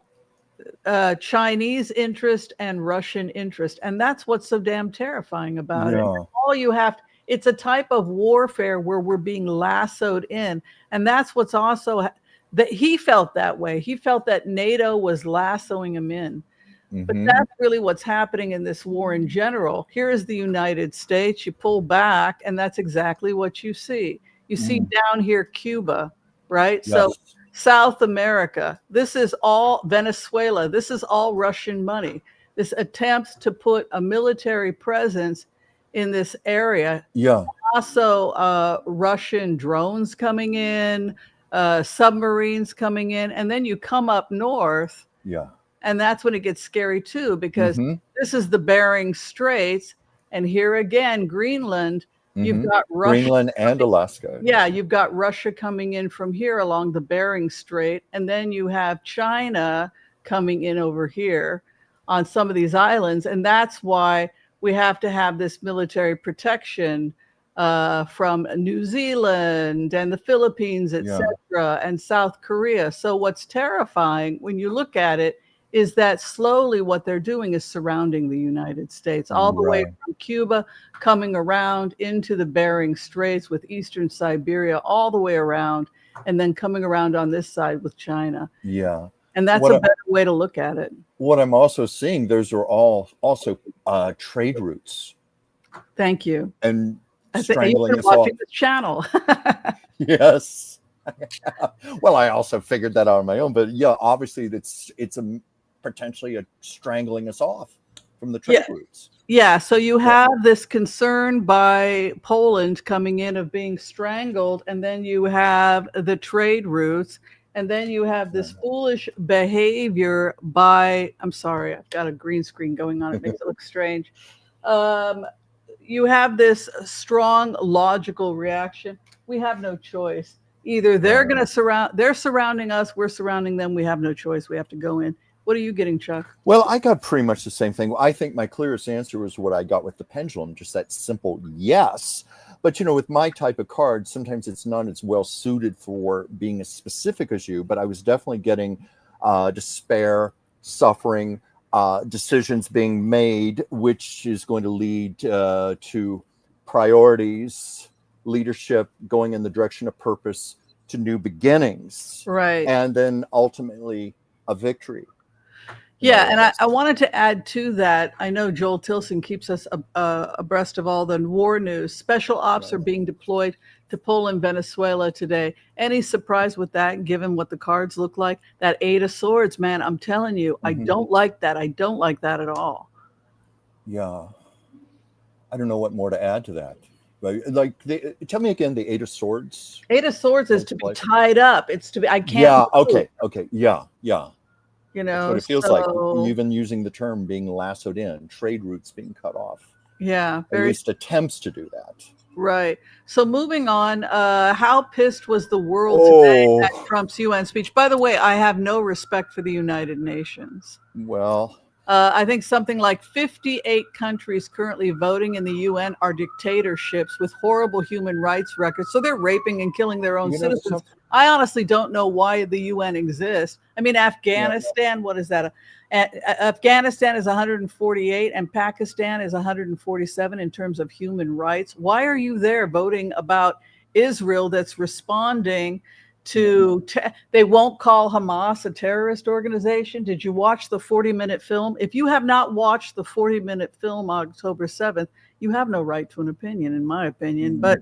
Chinese interest and Russian interest. And that's what's so damn terrifying about it. All you have, it's a type of warfare where we're being lassoed in. And that's what's also, that he felt that way. He felt that NATO was lassoing him in. But that's really what's happening in this war in general. Here is the United States. You pull back, and that's exactly what you see. You see down here Cuba, right? Yes. So South America, this is all Venezuela. This is all Russian money. This attempts to put a military presence in this area. Yeah. Also, Russian drones coming in, submarines coming in, and then you come up north. Yeah. And that's when it gets scary too, because this is the Bering Straits, and here again, Greenland. You've got Russia, Greenland and Alaska. Yeah, you've got Russia coming in from here along the Bering Strait, and then you have China coming in over here on some of these islands, and that's why we have to have this military protection from New Zealand and the Philippines, etc., and South Korea. So what's terrifying when you look at it is that slowly what they're doing is surrounding the United States, all the way from Cuba, coming around into the Bering Straits with Eastern Siberia, all the way around, and then coming around on this side with China. Yeah. And that's a better way to look at it. What I'm also seeing, those are all also trade routes. Thank you. And strangling us watching the channel. Yes. Well, I also figured that out on my own, but yeah, obviously it's potentially a strangling us off from the trade routes. Yeah, so you have this concern by Poland coming in of being strangled, and then you have the trade routes, and then you have this foolish behavior by, I'm sorry, I've got a green screen going on, it makes it look strange. You have this strong logical reaction. We have no choice. Either they're going to they're surrounding us, we're surrounding them, we have no choice, we have to go in. What are you getting, Chuck? Well, I got pretty much the same thing. I think my clearest answer was what I got with the pendulum, just that simple yes. But, with my type of card, sometimes it's not as well suited for being as specific as you, but I was definitely getting despair, suffering, decisions being made, which is going to lead to priorities, leadership going in the direction of purpose, to new beginnings. Right. And then ultimately a victory. Yeah, and I wanted to add to that. I know Joel Tilson keeps us abreast of all the war news. Special ops are being deployed to Poland, Venezuela today. Any surprise with that, given what the cards look like? That 8 of Swords, man, I'm telling you, I don't like that. I don't like that at all. Yeah. I don't know what more to add to that. Like, tell me again, the 8 of Swords. 8 of Swords is to be tied up. It's to be, I can't. Yeah, okay. Yeah. That's what it feels like, even using the term being lassoed in, trade routes being cut off. Yeah. At least attempts to do that. Right. So moving on, how pissed was the world today at Trump's UN speech? By the way, I have no respect for the United Nations. Well, I think something like 58 countries currently voting in the UN are dictatorships with horrible human rights records. So they're raping and killing their own citizens. I honestly don't know why the UN exists. I mean, Afghanistan, what is that? Afghanistan is 148 and Pakistan is 147 in terms of human rights. Why are you there voting about Israel that's responding They won't call Hamas a terrorist organization. Did you watch the 40-minute film? If you have not watched the 40-minute film October 7th, you have no right to an opinion, in my opinion. But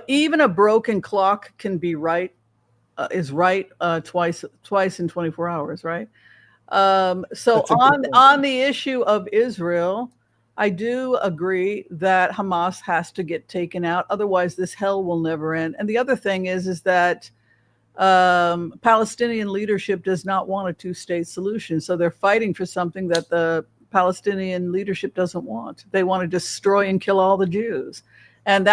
even a broken clock can be right, is right twice in 24 hours, right? So on the issue of Israel, I do agree that Hamas has to get taken out. Otherwise, this hell will never end. And the other thing is that Palestinian leadership does not want a two-state solution. So they're fighting for something that the Palestinian leadership doesn't want. They want to destroy and kill all the Jews. And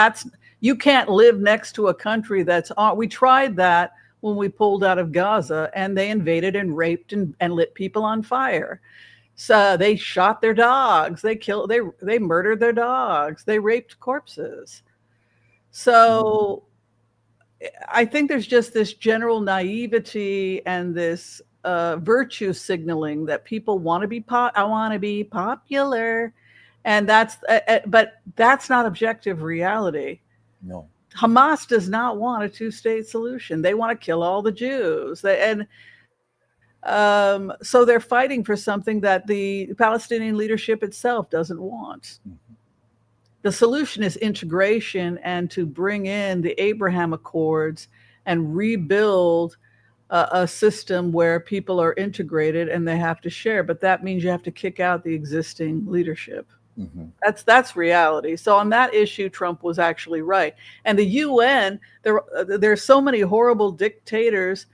you can't live next to a country we tried that when we pulled out of Gaza, and they invaded and raped and lit people on fire. So they shot their dogs. They murdered their dogs. They raped corpses. So I think there's just this general naivety and this virtue signaling that people want to be I want to be popular, and but that's not objective reality. No. Hamas does not want a two-state solution. They want to kill all the Jews. So they're fighting for something that the Palestinian leadership itself doesn't want. Mm-hmm. The solution is integration and to bring in the Abraham Accords and rebuild a system where people are integrated and they have to share. But that means you have to kick out the existing leadership. Mm-hmm. That's reality. So on that issue, Trump was actually right. And the UN, there's so many horrible dictators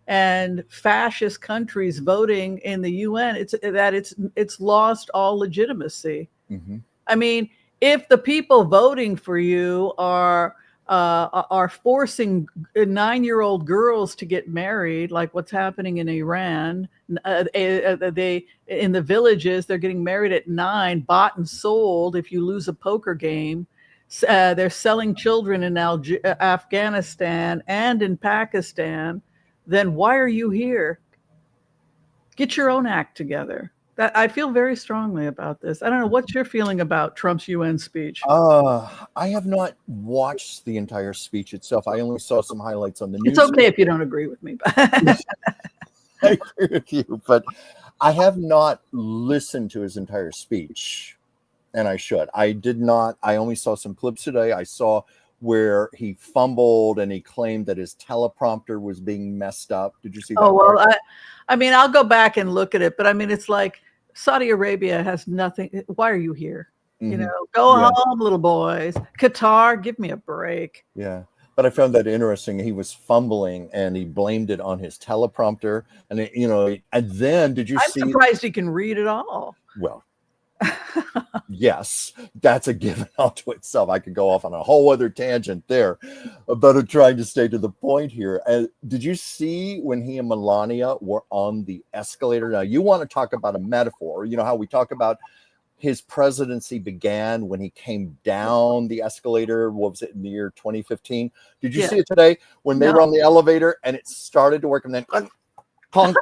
and fascist countries voting in the UN. It's lost all legitimacy. Mm-hmm. I mean, if the people voting for you are forcing 9-year-old girls to get married, like what's happening in Iran, in the villages, they're getting married at 9, bought and sold. If you lose a poker game, they're selling children in Afghanistan and in Pakistan. Then why are you here? Get your own act together. I feel very strongly about this. I don't know. What's your feeling about Trump's UN speech? I have not watched the entire speech itself. I only saw some highlights on the news. It's okay if you don't agree with me. I agree with you, but I have not listened to his entire speech, and I should. I did not. I only saw some clips today. I saw where he fumbled and he claimed that his teleprompter was being messed up. Did you see that? Oh, well, I mean, I'll go back and look at it, but I mean, it's like Saudi Arabia has nothing. Why are you here? Mm-hmm. Go home, little boys. Qatar, give me a break. Yeah. But I found that interesting. He was fumbling and he blamed it on his teleprompter. And, and then did you see? I'm surprised he can read it all. Well, yes, that's a given unto itself. I could go off on a whole other tangent there, but I'm trying to stay to the point here. Did you see when he and Melania were on the escalator? Now, you want to talk about a metaphor. You know how we talk about his presidency began when he came down the escalator. What was it, in the year 2015? Did you see it today when they were on the elevator and it started to work and then clunk,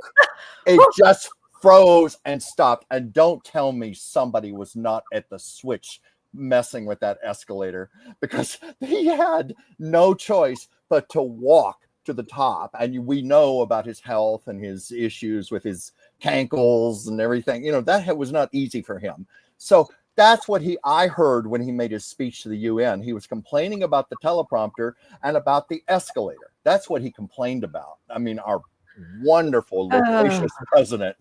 it just froze and stopped? And don't tell me somebody was not at the switch messing with that escalator, because he had no choice but to walk to the top. And we know about his health and his issues with his cankles and everything. That was not easy for him. So that's what I heard when he made his speech to the UN. He was complaining about the teleprompter and about the escalator. That's what he complained about. I mean, our wonderful, loquacious president,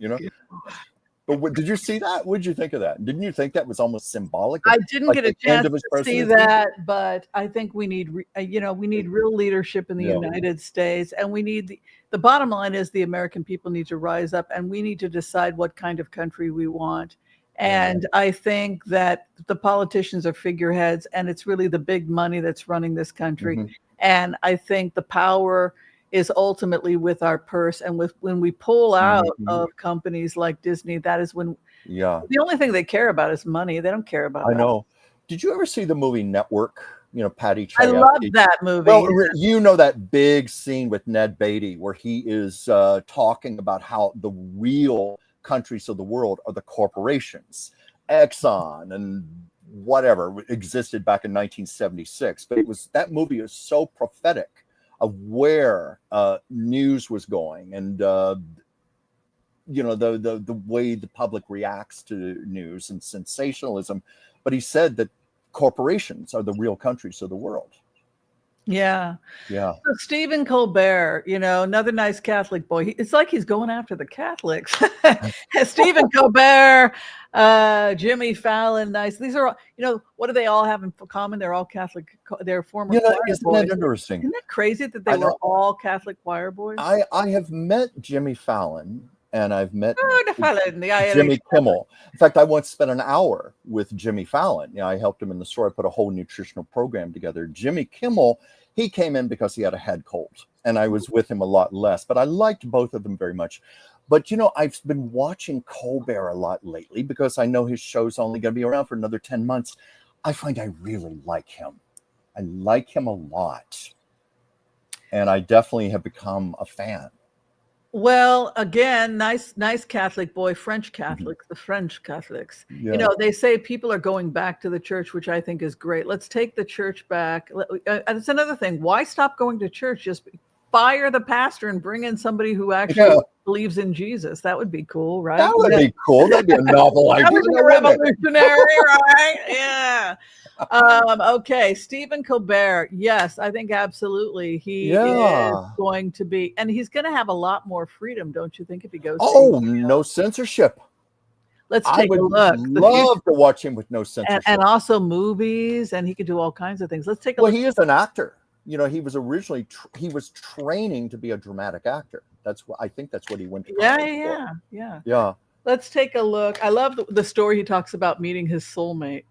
But did you see that? What did you think of that? Didn't you think that was almost symbolic? I didn't get a chance to see that, but I think we need, real leadership in the United States, and we need the bottom line is the American people need to rise up, and we need to decide what kind of country we want. And I think that the politicians are figureheads, and it's really the big money that's running this country. Mm-hmm. And I think the power is ultimately with our purse, and when we pull out of companies like Disney, that is when the only thing they care about is money. They don't care about I know. Did you ever see the movie Network? Patty Chayefsky. I love that movie. Well, that big scene with Ned Beatty where he is talking about how the real countries of the world are the corporations. Exxon and whatever existed back in 1976, but that movie is so prophetic where news was going, and the way the public reacts to news and sensationalism. But he said that corporations are the real countries of the world. Yeah. Yeah. So Stephen Colbert, another nice Catholic boy. It's like he's going after the Catholics. Stephen Colbert, Jimmy Fallon, nice. These are, what do they all have in common? They're all Catholic. They're former choir isn't boys. that interesting? Isn't that crazy that they were all Catholic choir boys? I have met Jimmy Fallon, and I've met Jimmy Kimmel. In fact, I once spent an hour with Jimmy Fallon. I helped him in the store. I put a whole nutritional program together. Jimmy Kimmel, he came in because he had a head cold, and I was with him a lot less. But I liked both of them very much. But, I've been watching Colbert a lot lately because I know his show's only going to be around for another 10 months. I find I really like him. I like him a lot. And I definitely have become a fan. Well, again, nice Catholic boy, French Catholics, the French Catholics. Yeah. They say people are going back to the church, which I think is great. Let's take the church back. That's another thing. Why stop going to church? Just fire the pastor and bring in somebody who actually believes in Jesus. That would be cool, right? That would be cool. That'd be a novel idea. That would be revolutionary, right? Yeah. Okay, Stephen Colbert. Yes, I think absolutely he is going to be, and he's going to have a lot more freedom, don't you think? If he goes, no censorship. Let's take a look. I would love to watch him with no censorship, and also movies, and he could do all kinds of things. Let's take a look. Well, he is an actor. He was originally he was training to be a dramatic actor. I think that's what he went to college for. Yeah. Let's take a look. I love the story he talks about meeting his soulmate.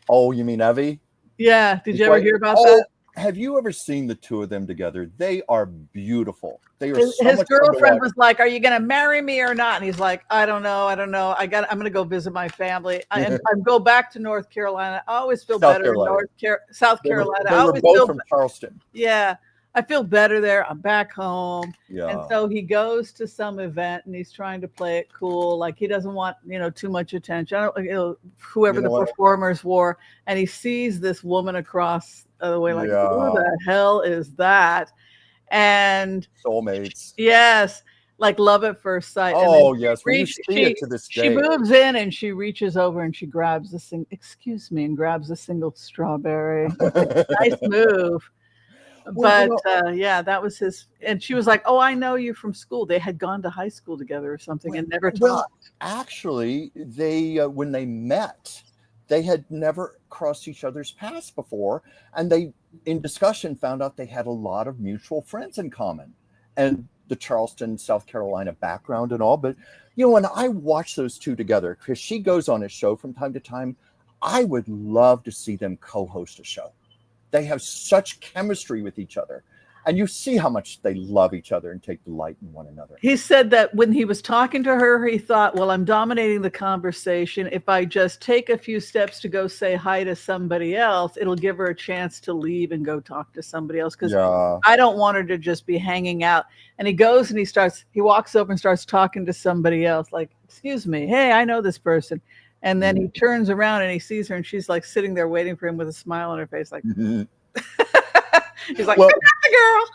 Oh, you mean Evie? Yeah. Did you ever hear about that? Have you ever seen the two of them together? They are beautiful. They are. His girlfriend was like, "Are you going to marry me or not?" And he's like, "I don't know. I'm going to go visit my family and go back to North Carolina. I always feel better in South Carolina. They were both from Charleston. Yeah. I feel better there. I'm back home." Yeah. And so he goes to some event and he's trying to play it cool. Like he doesn't want, too much attention. Whoever the performers were. And he sees this woman across the way, like, who the hell is that? And soulmates. Yes. Like love at first sight. Oh, yes. We see it to this day. She moves in and she reaches over and she grabs and grabs a single strawberry. Nice move. But that was his. And she was like, "Oh, I know you from school." They had gone to high school together or something and never talked. Well, actually, they when they met, they had never crossed each other's paths before, and they, in discussion, found out they had a lot of mutual friends in common, and the Charleston, South Carolina background and all. But when I watch those two together, because she goes on his show from time to time, I would love to see them co-host a show. They have such chemistry with each other. And you see how much they love each other and take delight in one another. He said that when he was talking to her, he thought, well, I'm dominating the conversation. If I just take a few steps to go say hi to somebody else, it'll give her a chance to leave and go talk to somebody else. Because I don't want her to just be hanging out. And he goes and he walks over and starts talking to somebody else. Like, excuse me. Hey, I know this person. And then he turns around and he sees her and she's like sitting there waiting for him with a smile on her face. Like, he's like, well, the girl.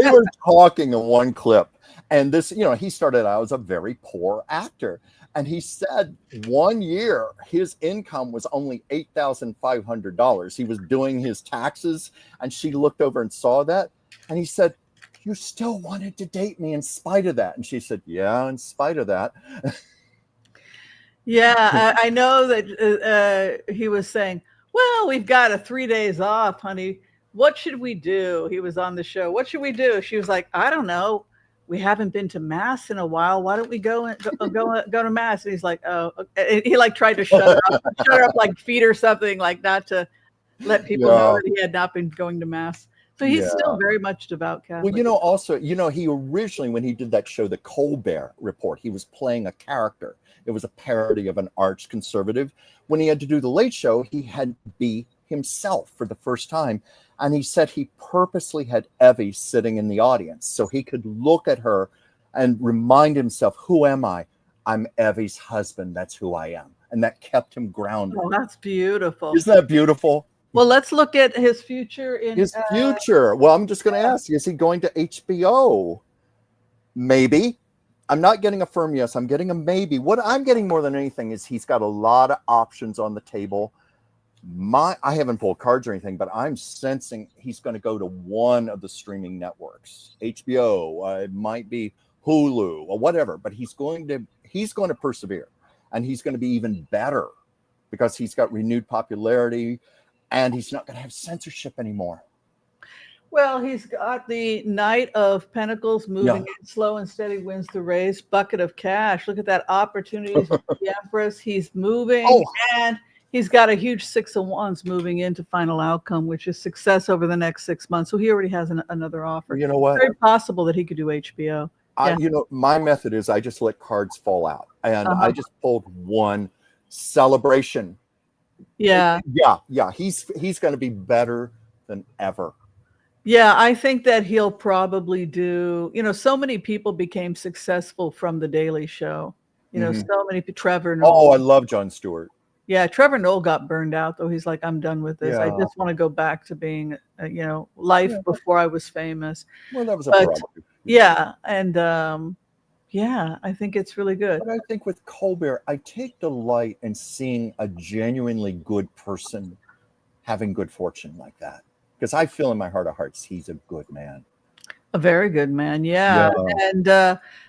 They were talking in one clip. And this, he started out as a very poor actor. And he said 1 year, his income was only $8,500. He was doing his taxes. And she looked over and saw that. And he said, "You still wanted to date me in spite of that?" And she said, "Yeah, in spite of that." Yeah, I know that he was saying, "Well, we've got 3 days off, honey. What should we do?" He was on the show. "What should we do?" She was like, "I don't know. We haven't been to mass in a while. Why don't we go to mass?" And he's like, "Oh," and he like tried to shut her up, like feed her something, like not to let people know that he had not been going to mass. So he's still very much devout Catholic. Well, also, he originally, when he did that show, The Colbert Report, he was playing a character. It was a parody of an arch conservative. When he had to do The Late Show, he had to be himself for the first time. And he said he purposely had Evie sitting in the audience so he could look at her and remind himself, who am I? I'm Evie's husband. That's who I am. And that kept him grounded. Oh, that's beautiful. Isn't that beautiful? Well, let's look at his future in His future. Well, I'm just going to ask, is he going to HBO? Maybe. I'm not getting a firm yes. I'm getting a maybe. What I'm getting more than anything is he's got a lot of options on the table. I haven't pulled cards or anything, but I'm sensing he's going to go to one of the streaming networks, HBO, it might be Hulu or whatever, but he's going to persevere, and he's going to be even better because he's got renewed popularity, and he's not going to have censorship anymore. Well, he's got the Knight of Pentacles moving in, slow and steady wins the race, bucket of cash. Look at that opportunity. The Empress, he's moving, and he's got a huge 6 of Wands moving into final outcome, which is success over the next 6 months. So he already has another offer. You know what? It's very possible that he could do HBO. My method is I just let cards fall out, and I just pulled one celebration. Yeah. He's going to be better than ever. Yeah, I think that he'll probably do, so many people became successful from The Daily Show. So many, Trevor Noah. Oh, I love Jon Stewart. Yeah, Trevor Noah got burned out, though. He's like, I'm done with this. I just want to go back to being, life before I was famous. Well, that was a prerogative. Yeah, and I think it's really good. But I think with Colbert, I take delight in seeing a genuinely good person having good fortune like that. Because I feel in my heart of hearts, he's a good man. A very good man, yeah. And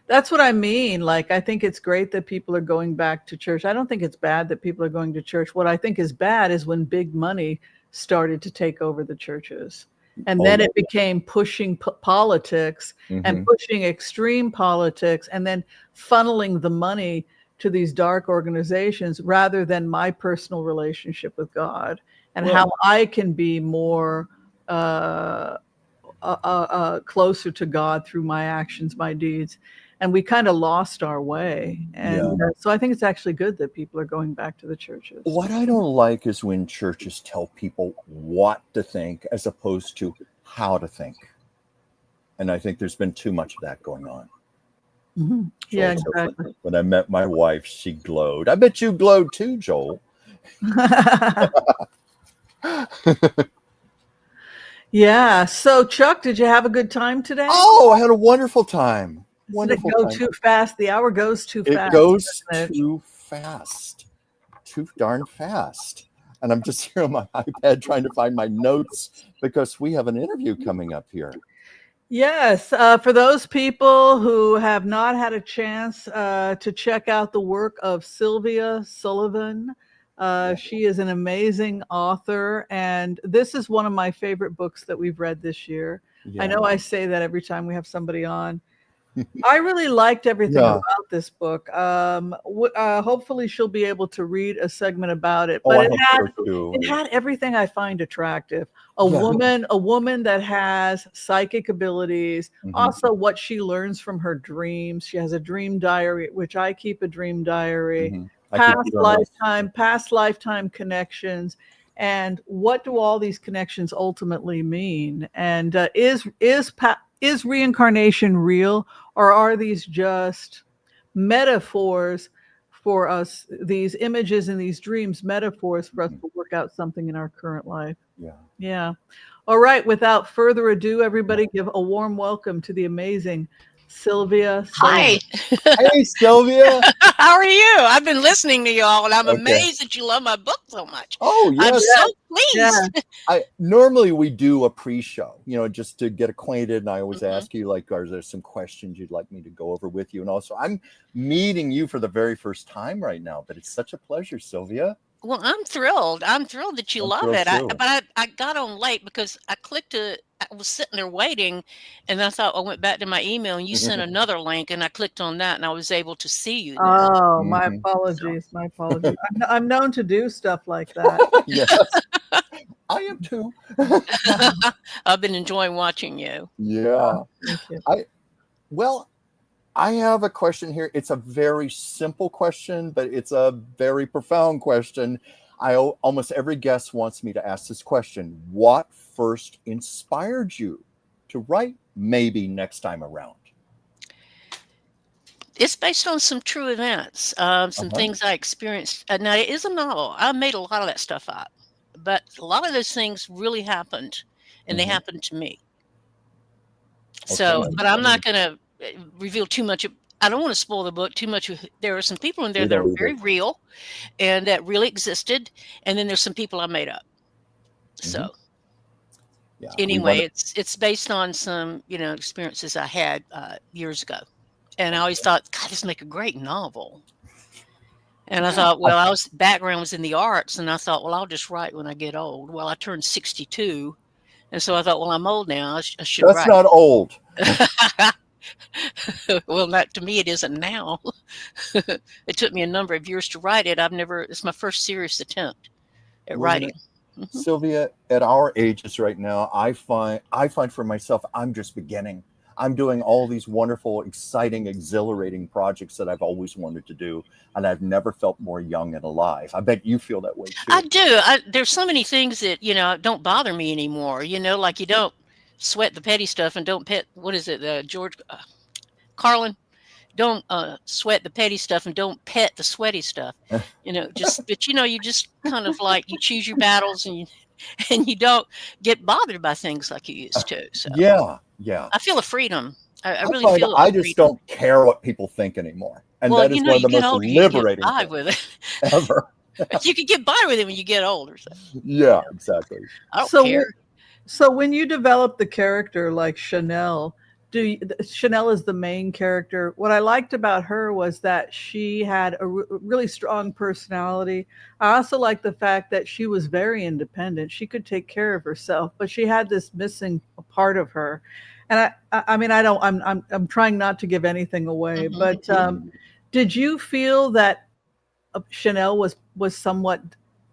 that's what I mean. Like, I think it's great that people are going back to church. I don't think it's bad that people are going to church. What I think is bad is when big money started to take over the churches. And then it became pushing politics and pushing extreme politics and then funneling the money to these dark organizations rather than my personal relationship with God and how I can be more closer to God through my actions, my deeds. And we kind of lost our way. And so I think it's actually good that people are going back to the churches. What I don't like is when churches tell people what to think as opposed to how to think. And I think there's been too much of that going on. Yeah, exactly. When I met my wife, she glowed. I bet you glowed too, Joel. Yeah. So, Chuck, did you have a good time today? Oh, I had a wonderful time. Did it go too fast? The hour goes too fast. It goes too fast. Too darn fast. And I'm just here on my iPad trying to find my notes because we have an interview coming up here. Yes. For those people who have not had a chance to check out the work of Sylvia Sullivan, she is an amazing author, and this is one of my favorite books that we've read this year. I know I say that every time we have somebody on. I really liked everything about this book. Hopefully she'll be able to read a segment about it. But it had everything I find attractive. A woman that has psychic abilities, also what she learns from her dreams. She has a dream diary, which I keep a dream diary. Past lifetime connections. And what do all these connections ultimately mean? And is reincarnation real, or are these just metaphors for us, these images and these dreams, metaphors for us to work out something in our current life? Yeah. All right. Without further ado, everybody give a warm welcome to the amazing Sylvia Sullivan. Hi. Hey, Sylvia. How are you? I've been listening to y'all, and I'm amazed that you love my book so much. Oh, yes. I'm so pleased. Normally we do a pre-show, just to get acquainted. And I always ask you, like, are there some questions you'd like me to go over with you? And also, I'm meeting you for the very first time right now, but it's such a pleasure, Sylvia. Well, I'm thrilled. I'm thrilled that you love it. But I got on late because I was sitting there waiting, and I thought I went back to my email, and you sent another link, and I clicked on that, and I was able to see you now. Oh, my apologies. My apologies. I'm known to do stuff like that. Yes, I am too. I've been enjoying watching you. Yeah. Thank you. I have a question here. It's a very simple question, but it's a very profound question. Almost every guest wants me to ask this question. What first inspired you to write Maybe Next Time Around? It's based on some true events, some things I experienced. Now, it is a novel. I made a lot of that stuff up. but a lot of those things really happened, and they happened to me. So, Okay. but I'm not going to reveal too much. I don't want to spoil the book too much. There are some people in there that are very real and that really existed, and then there's some people I made up. So Yeah. anyway, it's based on some experiences I had years ago, and I always thought, God, this would make a great novel. And I thought, well, background was in the arts, and I thought, well, I'll just write when I get old. Well, I turned 62, and so I thought, well, I'm old now. I should write. That's not old. Well, to me, it isn't now. It took me a number of years to write it. It's my first serious attempt at writing. Sylvia, at our ages right now, I find for myself, I'm just beginning. I'm doing all these wonderful, exciting, exhilarating projects that I've always wanted to do, and I've never felt more young and alive. I bet you feel that way too. I do. There's so many things that don't bother me anymore. Like you don't sweat the petty stuff and don't pet. What is it, George Carlin? Don't sweat the petty stuff and don't pet the sweaty stuff. But you just kind of like you choose your battles and you don't get bothered by things like you used to. So yeah. I feel a freedom. I really feel. I just don't care what people think anymore, and that is one of the most liberating things with it. ever. You can get by with it when you get older. So. Yeah, exactly. I don't care. So when you develop the character like Chanel, Chanel is the main character. What I liked about her was that she had a really strong personality. I also liked the fact that she was very independent. She could take care of herself, but she had this missing part of her. And I'm trying not to give anything away, but did you feel that Chanel was somewhat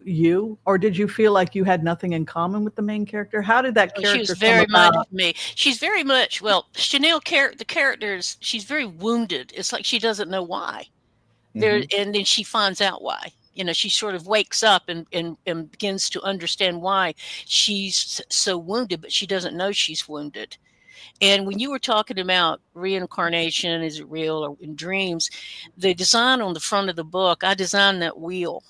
you, or did you feel like you had nothing in common with the main character? How did that character She was very come about? much me. She's very much, Chanel the characters, she's very wounded. It's like she doesn't know why. And then she finds out why. She sort of wakes up and begins to understand why she's so wounded, but she doesn't know she's wounded. And when you were talking about reincarnation, is it real or in dreams, the design on the front of the book, I designed that wheel.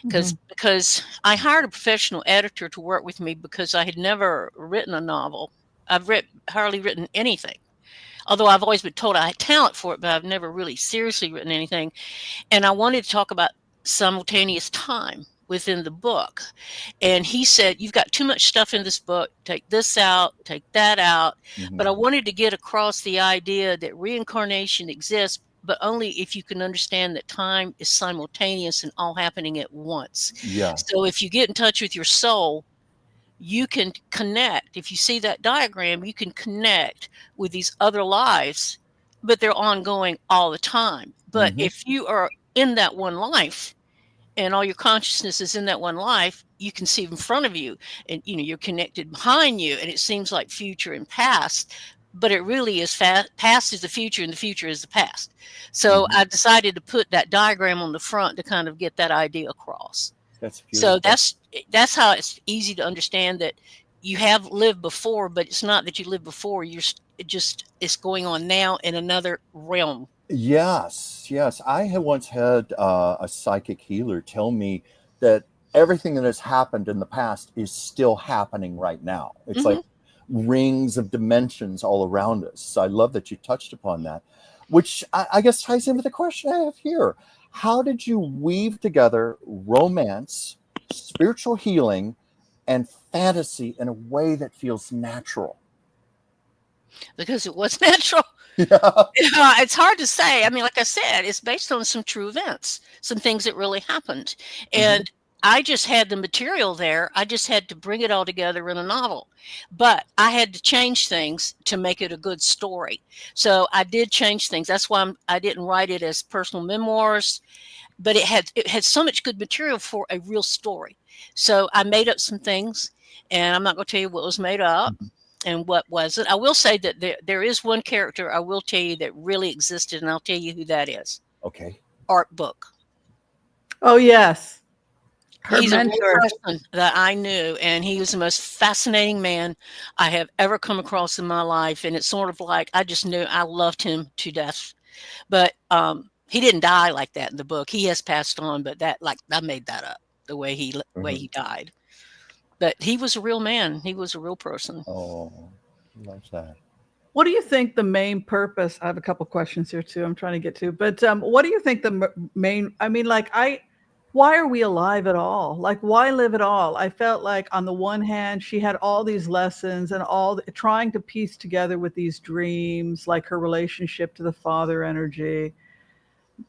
Because I hired a professional editor to work with me because I had never written a novel. I've hardly written anything, although I've always been told I had talent for it, but I've never really seriously written anything. And I wanted to talk about simultaneous time within the book. And he said, you've got too much stuff in this book. Take this out, take that out. But I wanted to get across the idea that reincarnation exists, but only if you can understand that time is simultaneous and all happening at once. Yeah. So if you get in touch with your soul, you can connect. If you see that diagram, you can connect with these other lives, but they're ongoing all the time. But if you are in that one life and all your consciousness is in that one life, you can see in front of you and you're connected behind you, and it seems like future and past. But it really is past is the future and the future is the past. So I decided to put that diagram on the front to kind of get that idea across. That's beautiful. So that's how it's easy to understand that you have lived before, but it's not that you lived before. It's going on now in another realm. Yes. I had once had a psychic healer tell me that everything that has happened in the past is still happening right now. It's like rings of dimensions all around us. So I love that you touched upon that, which I guess ties in with the question I have here. How did you weave together romance, spiritual healing, and fantasy in a way that feels natural? Because it was natural. Yeah. It's hard to say. I mean, like I said, it's based on some true events, some things that really happened. And I just had the material there. I just had to bring it all together in a novel. But I had to change things to make it a good story. So I did change things. That's why I didn't write it as personal memoirs, but it had so much good material for a real story. So I made up some things, and I'm not going to tell you what was made up and what wasn't. I will say that there is one character I will tell you that really existed, and I'll tell you who that is. Okay. Art Book. Oh, yes. He's a person that I knew, and he was the most fascinating man I have ever come across in my life. And it's sort of like I just knew I loved him to death. But he didn't die like that in the book. He has passed on, but I made that up the way he died. But he was a real man. He was a real person. Oh, love that. What do you think the main purpose? I have a couple questions here too. I'm trying to get to, but what do you think the main? I mean, like, why are we alive at all? Like, why live at all? I felt like on the one hand, she had all these lessons and trying to piece together with these dreams, like her relationship to the father energy,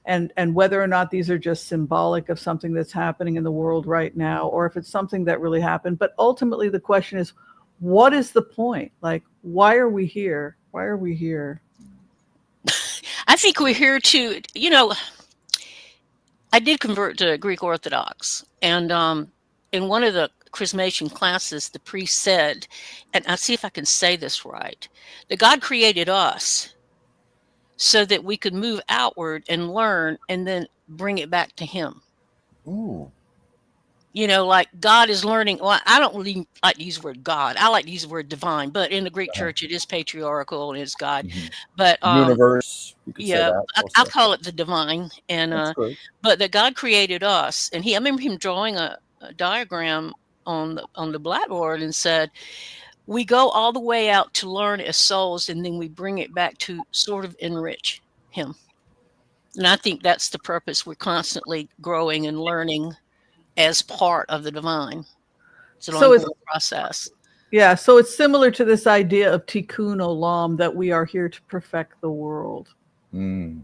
and whether or not these are just symbolic of something that's happening in the world right now, or if it's something that really happened. But ultimately, the question is, what is the point? Like, why are we here? Why are we here? I think we're here to, I did convert to Greek Orthodox, and in one of the chrismation classes, the priest said, and I'll see if I can say this right, that God created us so that we could move outward and learn and then bring it back to him. Ooh. Like God is learning. Well, I don't really like to use the word God. I like to use the word divine, but in the Greek church, it is patriarchal and it's God. Mm-hmm. But universe, you could say that I'll call it the divine. And but that God created us, and I remember him drawing a diagram on the blackboard and said, we go all the way out to learn as souls, and then we bring it back to sort of enrich him. And I think that's the purpose. We're constantly growing and learning as part of the divine. It's an ongoing process. Yeah, so it's similar to this idea of tikkun olam, that we are here to perfect the world. Mm.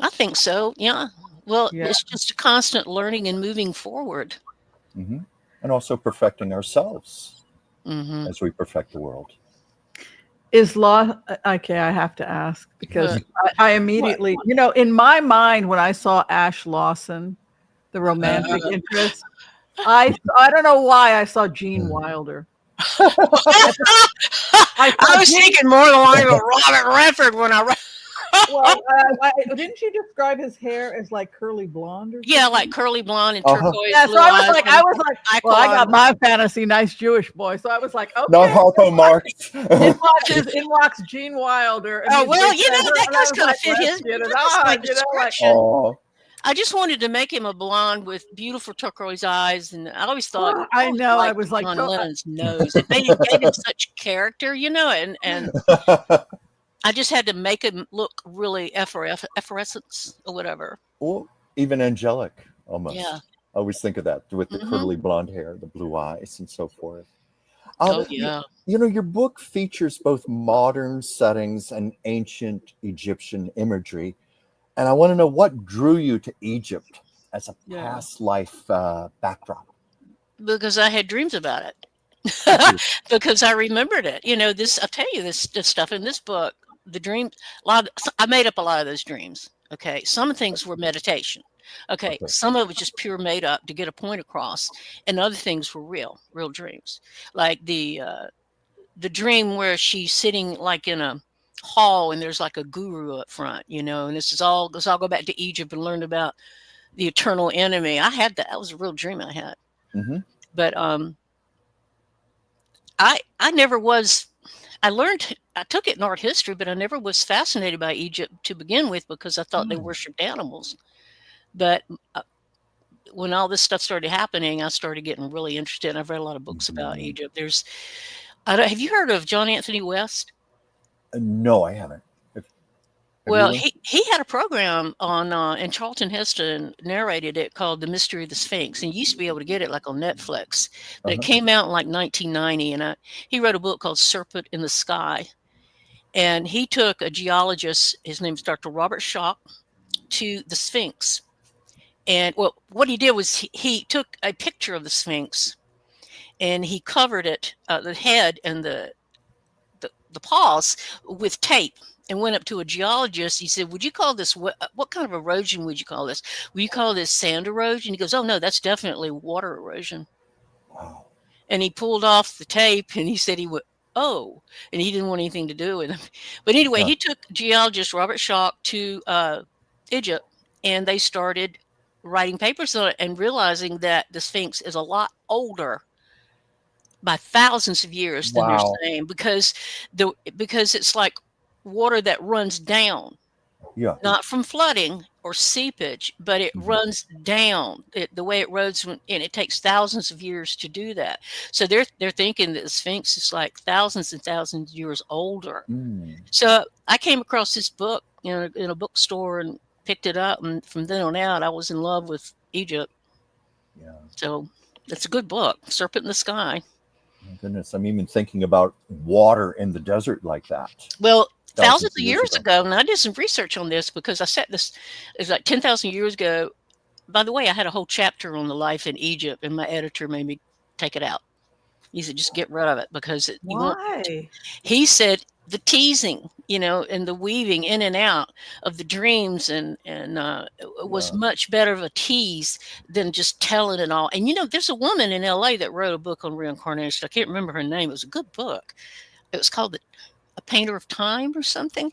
I think so, yeah. Well, it's just a constant learning and moving forward. Mm-hmm. And also perfecting ourselves as we perfect the world. Is law, okay, I have to ask, because I immediately, in my mind, when I saw Ash Lawson, the romantic interest, I don't know why I saw Gene Wilder. I was thinking more along with Robert Redford when I read. Well, didn't you describe his hair as like curly blonde or something? Yeah, like curly blonde and turquoise blue so eyes. I was like, well, I got my fantasy, nice Jewish boy. So I was like, okay. No Harpo Marx. In walks Gene Wilder. Oh, well, that does kind of fit his description. I just wanted to make him a blonde with beautiful turquoise eyes, and I always thought, I know, I was like John Lennon's nose. It gave him such character, and I just had to make him look really effervescent or whatever. Or even angelic, almost. Yeah. I always think of that with the curly blonde hair, the blue eyes, and so forth. Yeah. Your book features both modern settings and ancient Egyptian imagery. And I want to know what drew you to Egypt as a past life backdrop. Because I had dreams about it. Because I remembered it. I'll tell you this stuff in this book. The dream, I made up a lot of those dreams. Okay, some things were meditation. Okay, some of it was just pure made up to get a point across, and other things were real dreams. Like the dream where she's sitting like in a hall and there's like a guru up front, and let's all go back to Egypt and learn about the eternal enemy. I had that. That was a real dream I had. Mm-hmm. But I never was. I took it in art history, but I never was fascinated by Egypt to begin with because I thought they worshipped animals. But when all this stuff started happening, I started getting really interested. I've read a lot of books about Egypt. Have you heard of John Anthony West? No, I haven't. Well, he had a program on, and Charlton Heston narrated it, called The Mystery of the Sphinx. And you used to be able to get it like on Netflix. But it came out in like 1990. And he wrote a book called Serpent in the Sky. And he took a geologist, his name is Dr. Robert Schoch, to the Sphinx. And what he did was he took a picture of the Sphinx and he covered it, the head and the paws, with tape. And went up to a geologist. He said, would you call this, what kind of erosion would you call this? Would you call this sand erosion? He goes, oh, no, that's definitely water erosion. Wow. And he pulled off the tape and he said and he didn't want anything to do with him. But anyway, he took geologist Robert Schoch to Egypt, and they started writing papers on it and realizing that the Sphinx is a lot older by thousands of years than they're saying, because it's like water that runs down Yeah. not from flooding or seepage, but it runs down the way it roads, and it takes thousands of years to do that. So they're thinking that the Sphinx is like thousands and thousands of years older. So I came across this book in a bookstore and picked it up, and from then on out, I was in love with Egypt. Yeah. So it's a good book, Serpent in the Sky. My goodness, I'm even thinking about water in the desert like that. Well, thousands of years ago, and I did some research on this because I said this is like 10,000 years ago. By the way, I had a whole chapter on the life in Egypt, and my editor made me take it out. He said, just get rid of it because Why? He said the teasing, and the weaving in and out of the dreams and was much better of a tease than just telling it all. And, there's a woman in LA that wrote a book on reincarnation. I can't remember her name. It was a good book. It was called A Painter of Time or something.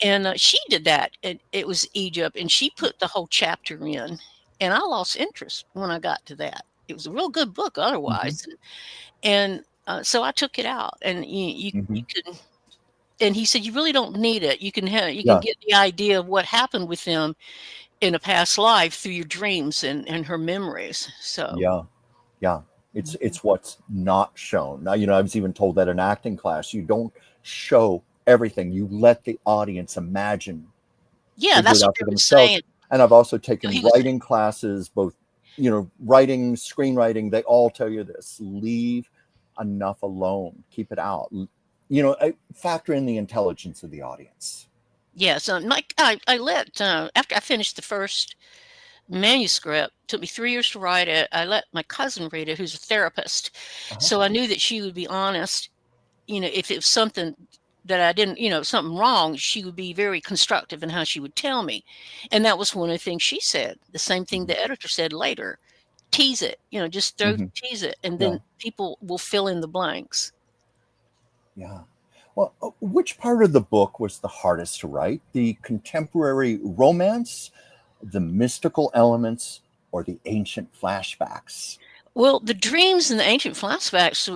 And she did that. It was Egypt. And she put the whole chapter in. And I lost interest when I got to that. It was a real good book otherwise. And so I took it out. And you can. And he said, you really don't need it. You can get the idea of what happened with them in a past life through your dreams and her memories. So yeah. It's what's not shown. Now, I was even told that in acting class, you don't show everything. You let the audience imagine. Yeah, that's what they were saying. And I've also taken writing classes, both, writing, screenwriting. They all tell you this: leave enough alone, keep it out. Factor in the intelligence of the audience. Yeah, so I let after I finished the first manuscript, it took me 3 years to write it. I let my cousin read it, who's a therapist. So I knew that she would be honest. If it was something that I didn't, something wrong, she would be very constructive in how she would tell me. And that was one of the things she said. The same thing the editor said later. Tease it, just tease it, and then people will fill in the blanks. Yeah. Well, which part of the book was the hardest to write? The contemporary romance, the mystical elements, or the ancient flashbacks? Well, the dreams and the ancient flashbacks,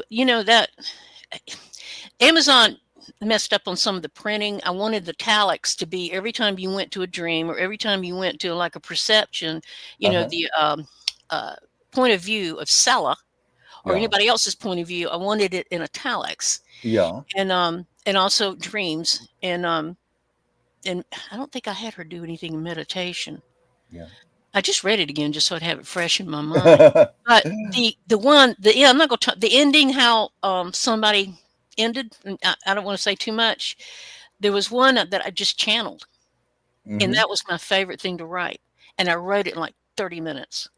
that Amazon messed up on some of the printing. I wanted the italics to be every time you went to a dream or every time you went to like a perception, the point of view of Sella or anybody else's point of view. I wanted it in italics. Yeah. And also dreams. And I don't think I had her do anything in meditation. Yeah. I just read it again just so I'd have it fresh in my mind. But I'm not going to talk the ending, how somebody ended. I don't want to say too much. There was one that I just channeled. And that was my favorite thing to write. And I wrote it in like 30 minutes.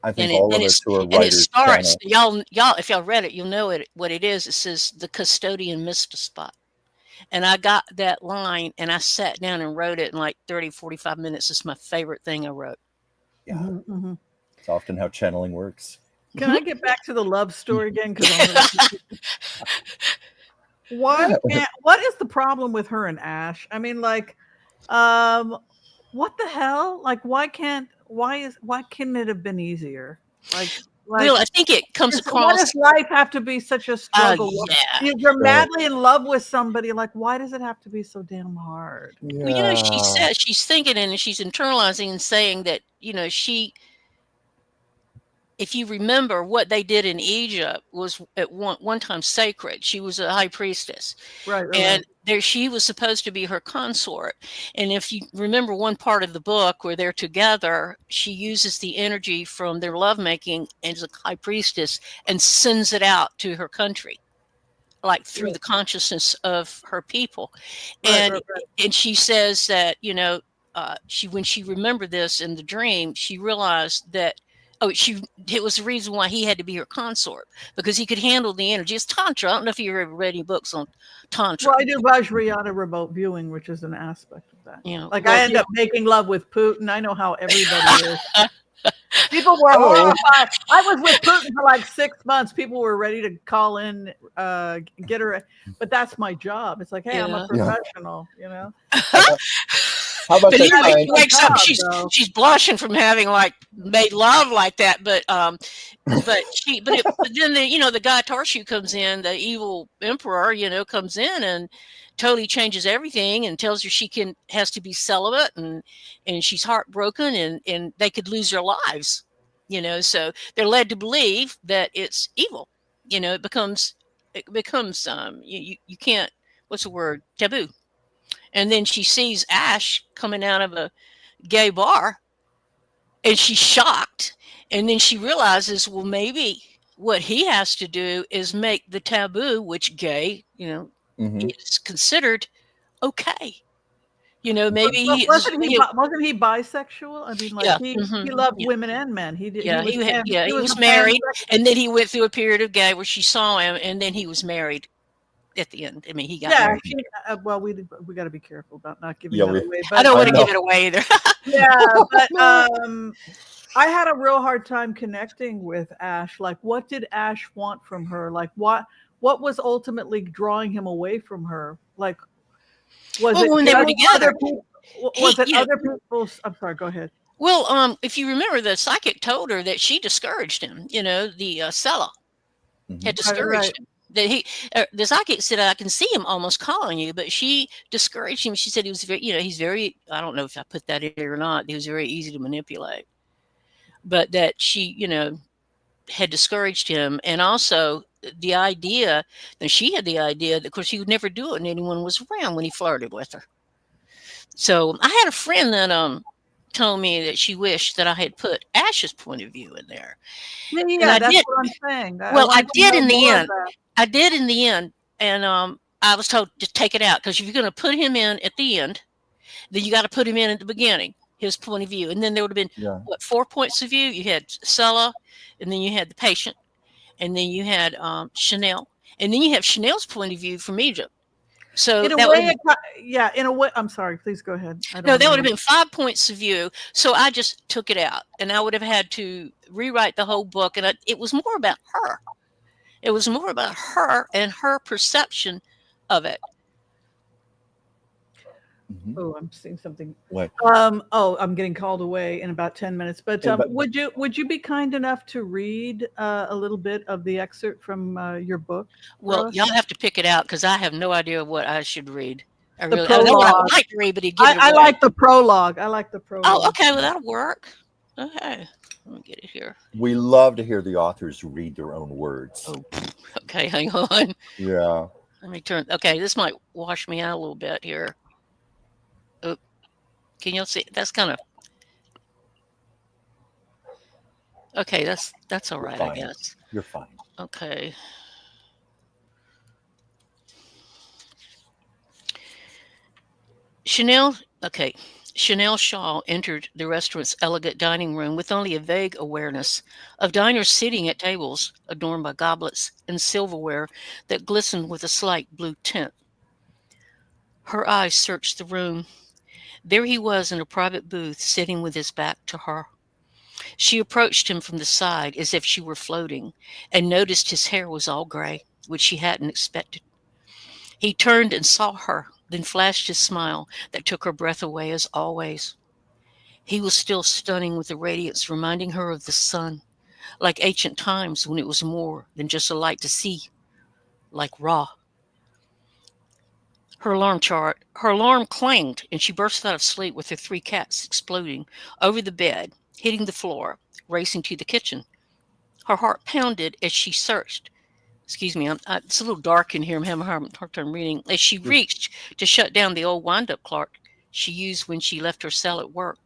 I think all of us who are writers. And it starts, y'all, if y'all read it, you'll know what it is. It says, the custodian missed a spot. And I got that line and I sat down and wrote it in like 30, 45 minutes. It's my favorite thing I wrote. Yeah. It's often how channeling works. Can I get back to the love story again? What is the problem with her and Ash? I mean, like, what the hell? Like, why couldn't it have been easier? Like, well, I think it comes across. Why does life have to be such a struggle? You're madly in love with somebody. Like, why does it have to be so damn hard? Yeah. Well, she says she's thinking and she's internalizing and saying that, if you remember what they did in Egypt was at one time sacred. She was a high priestess. Right. And she was supposed to be her consort. And if you remember one part of the book where they're together, she uses the energy from their lovemaking as a high priestess and sends it out to her country, like through the consciousness of her people. And she says that, when she remembered this in the dream, she realized that it was the reason why he had to be her consort, because he could handle the energy. It's Tantra. I don't know if you ever read any books on Tantra. Well, I do Vajrayana remote viewing, which is an aspect of that. I end up making love with Putin. I know how everybody is. People were horrified. I was with Putin for like 6 months. People were ready to call in, get her. But that's my job. It's like, hey, I'm a professional, How about but that he wakes up, she's blushing from having like made love like that. But then the guy Tarshu comes in, the evil emperor, comes in, and totally changes everything and tells her she has to be celibate and she's heartbroken and they could lose their lives, so they're led to believe that it's evil. It becomes you can't, what's the word, taboo. And then she sees Ash coming out of a gay bar and she's shocked. And then she realizes, well, maybe what he has to do is make the taboo, which gay, is considered okay. Maybe wasn't he bisexual? I mean, like yeah, he loved women and men. He did. Yeah, he was married, and then he went through a period of gay where she saw him, and then he was married at the end. I mean, he got married. Well, we got to be careful about not giving that away. But, I don't want to give it away either. But I had a real hard time connecting with Ash. Like, what did Ash want from her? Like, what was ultimately drawing him away from her? Like, was it when they were together? Other people's? I'm sorry. Go ahead. Well, if you remember, the psychic told her that she discouraged him. The seller had discouraged him. That the psychic said, I can see him almost calling you, but she discouraged him. She said he was very, he's very, I don't know if I put that in or not. He was very easy to manipulate, but that she, had discouraged him. And also the idea that she had the idea that, of course, he would never do it when anyone was around when he flirted with her. So I had a friend that, told me that she wished that I had put Ash's point of view in there. Yeah, that's what I'm saying. I did in the end. I did in the end, and I was told to take it out because if you're going to put him in at the end, then you got to put him in at the beginning, his point of view. And then there would have been 4 points of view. You had Sella, and then you had the patient, and then you had Chanel, and then you have Chanel's point of view from Egypt. So in a way, I'm sorry. Please go ahead. No, that would have been 5 points of view. So I just took it out, and I would have had to rewrite the whole book, and it was more about her. It was more about her and her perception of it. Oh, I'm seeing something. What? I'm getting called away in about 10 minutes. But would you be kind enough to read a little bit of the excerpt from your book? Well, y'all have to pick it out because I have no idea what I should read. I know what I would like to read, but I like the prologue. Oh, okay. Well, that'll work. Okay. Let me get it here. We love to hear the authors read their own words. Oh, okay. Hang on. Yeah. Let me turn. Okay. This might wash me out a little bit here. Oh, can you see? That's kind of. Okay. That's all right, I guess. You're fine. Okay. Chanel Shaw entered the restaurant's elegant dining room with only a vague awareness of diners sitting at tables adorned by goblets and silverware that glistened with a slight blue tint. Her eyes searched the room. There he was in a private booth, sitting with his back to her. She approached him from the side as if she were floating and noticed his hair was all gray, which she hadn't expected. He turned and saw her, then flashed his smile that took her breath away as always. He was still stunning with a radiance reminding her of the sun, like ancient times when it was more than just a light to see, like Ra. Her alarm clanged, and she burst out of sleep with her 3 cats exploding over the bed, hitting the floor, racing to the kitchen. Her heart pounded as she searched. Excuse me, it's a little dark in here. I'm having a hard time reading. As she reached to shut down the old wind-up clock she used when she left her cell at work.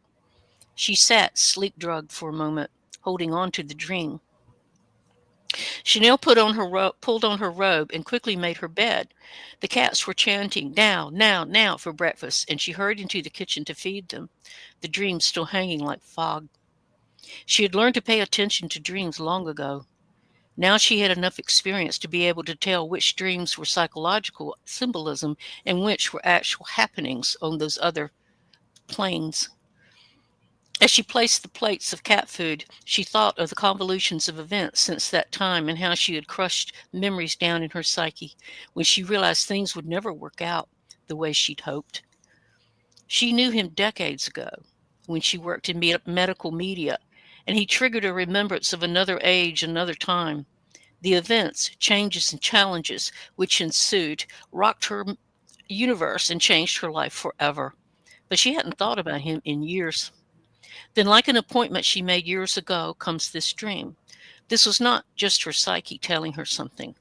She sat sleep-drugged for a moment, holding on to the dream. Chanel pulled on her robe and quickly made her bed. The cats were chanting, now, now, now, for breakfast, and she hurried into the kitchen to feed them, the dreams still hanging like fog. She had learned to pay attention to dreams long ago. Now she had enough experience to be able to tell which dreams were psychological symbolism and which were actual happenings on those other planes. As she placed the plates of cat food, she thought of the convolutions of events since that time and how she had crushed memories down in her psyche when she realized things would never work out the way she'd hoped. She knew him decades ago when she worked in medical media, and he triggered a remembrance of another age, another time. The events, changes, and challenges which ensued rocked her universe and changed her life forever. But she hadn't thought about him in years. Then, like an appointment she made years ago, comes this dream. This was not just her psyche telling her something.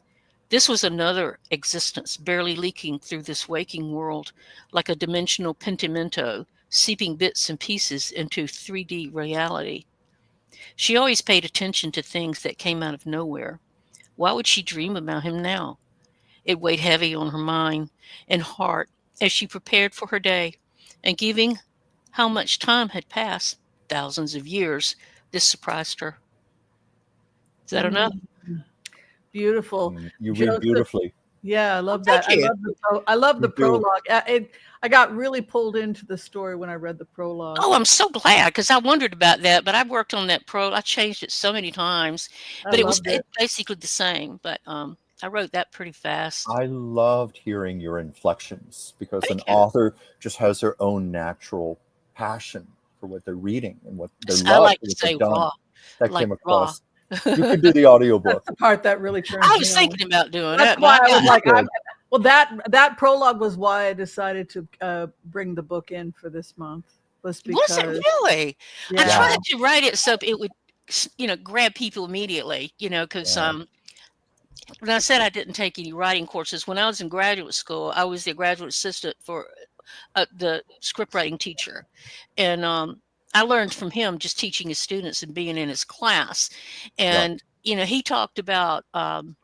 This was another existence barely leaking through this waking world, like a dimensional pentimento, seeping bits and pieces into 3D reality. She always paid attention to things that came out of nowhere. Why would she dream about him now? It weighed heavy on her mind and heart as she prepared for her day, and given how much time had passed, thousands of years, this surprised her. Is that enough? Beautiful. You read Joseph, beautifully. Yeah, I love Thank that. you. I love the Me too. prologue. I got really pulled into the story when I read the prologue. Oh, I'm so glad, because I wondered about that, but I worked on that I changed it so many times, but it was loved it. basically the same, but I wrote that pretty fast. I loved hearing your inflections, because an Thank you. author just has their own natural passion for what they're reading and what they I love. like for to what they've say done. raw. That like came raw. across. You could do the audiobook. That's the part that really turns I me was on. thinking about doing That's it. why but I was like, Good. well, that prologue was why I decided to bring the book in for this month. Was because was it really? yeah. I tried to write it so it would, grab people immediately, because Yeah. when I said I didn't take any writing courses, when I was in graduate school, I was the graduate assistant for the script writing teacher. And I learned from him just teaching his students and being in his class. And, he talked about the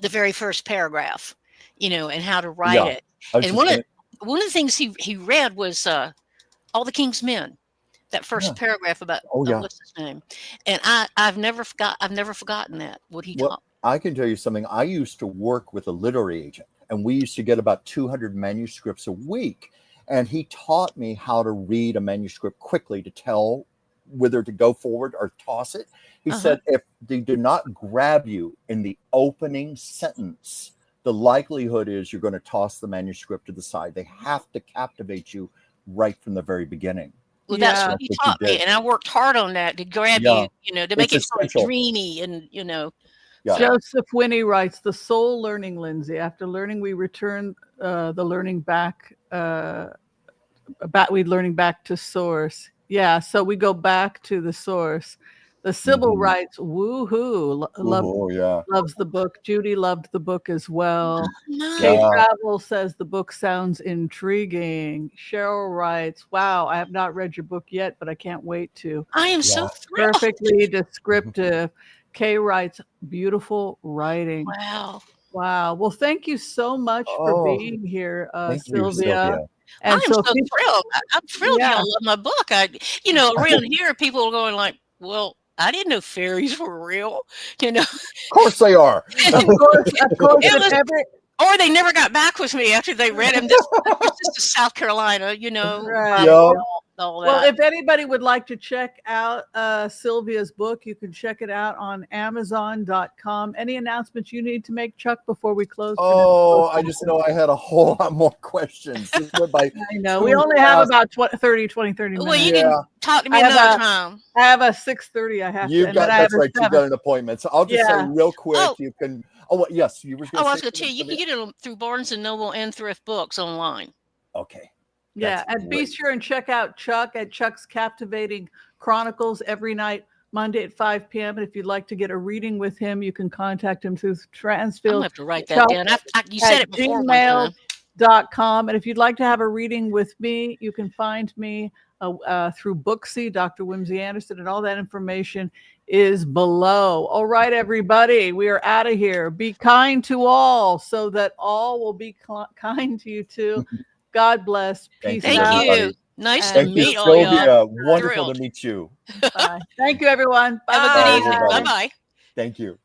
very first paragraph, and how to write it. And one of the things he read was All the King's Men, that first paragraph about what's his name. And I've never forgotten that, what he taught. I can tell you something. I used to work with a literary agent, and we used to get about 200 manuscripts a week. And he taught me how to read a manuscript quickly to tell whether to go forward or toss it. He said, if they do not grab you in the opening sentence, the likelihood is you're going to toss the manuscript to the side. They have to captivate you right from the very beginning. Well, that's what he taught me, and I worked hard on that to grab you, to make it sort of dreamy and, Joseph Winnie writes, the soul learning, Lindsay. After learning, we return the learning back, learning back to source. Yeah, so we go back to the source. The Sybil writes, woohoo, loves the book. Judy loved the book as well. Kate Travel says the book sounds intriguing. Cheryl writes, wow, I have not read your book yet, but I can't wait to. I am so thrilled. Perfectly descriptive. Kay writes, beautiful writing. Wow. Well, thank you so much for being here, Sylvia. And I'm so thrilled. I'm thrilled y'all love my book. Around here, people are going like, well, I didn't know fairies were real. Of course they are. Of course. Or they never got back with me after they read them. This is South Carolina, Right. All that. Well, if anybody would like to check out Sylvia's book, you can check it out on Amazon.com. Any announcements you need to make, Chuck, before we close? I just know I had a whole lot more questions. I know. We only have about 30 minutes. Well, you can talk to me another time. I have a 6:30 I have to. That's right. You've got an appointment. So I'll just say real quick, you can... yes. You were I was going to tell you, you can get it through Barnes & Noble and Thrift Books online. Okay. Yeah, and be sure and check out Chuck at Chuck's Captivating Chronicles every night, Monday at 5 p.m. And if you'd like to get a reading with him, you can contact him through Transfield. I'll have to write that down. You said it before. Gmail.com. And if you'd like to have a reading with me, you can find me through Booksy, Dr. Whimsy Anderson, and all that information is below. All right, everybody, we are out of here. Be kind to all so that all will be kind to you too. God bless. Peace out. Thank you. Nice to meet all y'all. Wonderful to meet you. Bye. Thank you, everyone. Bye. Have a good evening. Bye-bye. Thank you.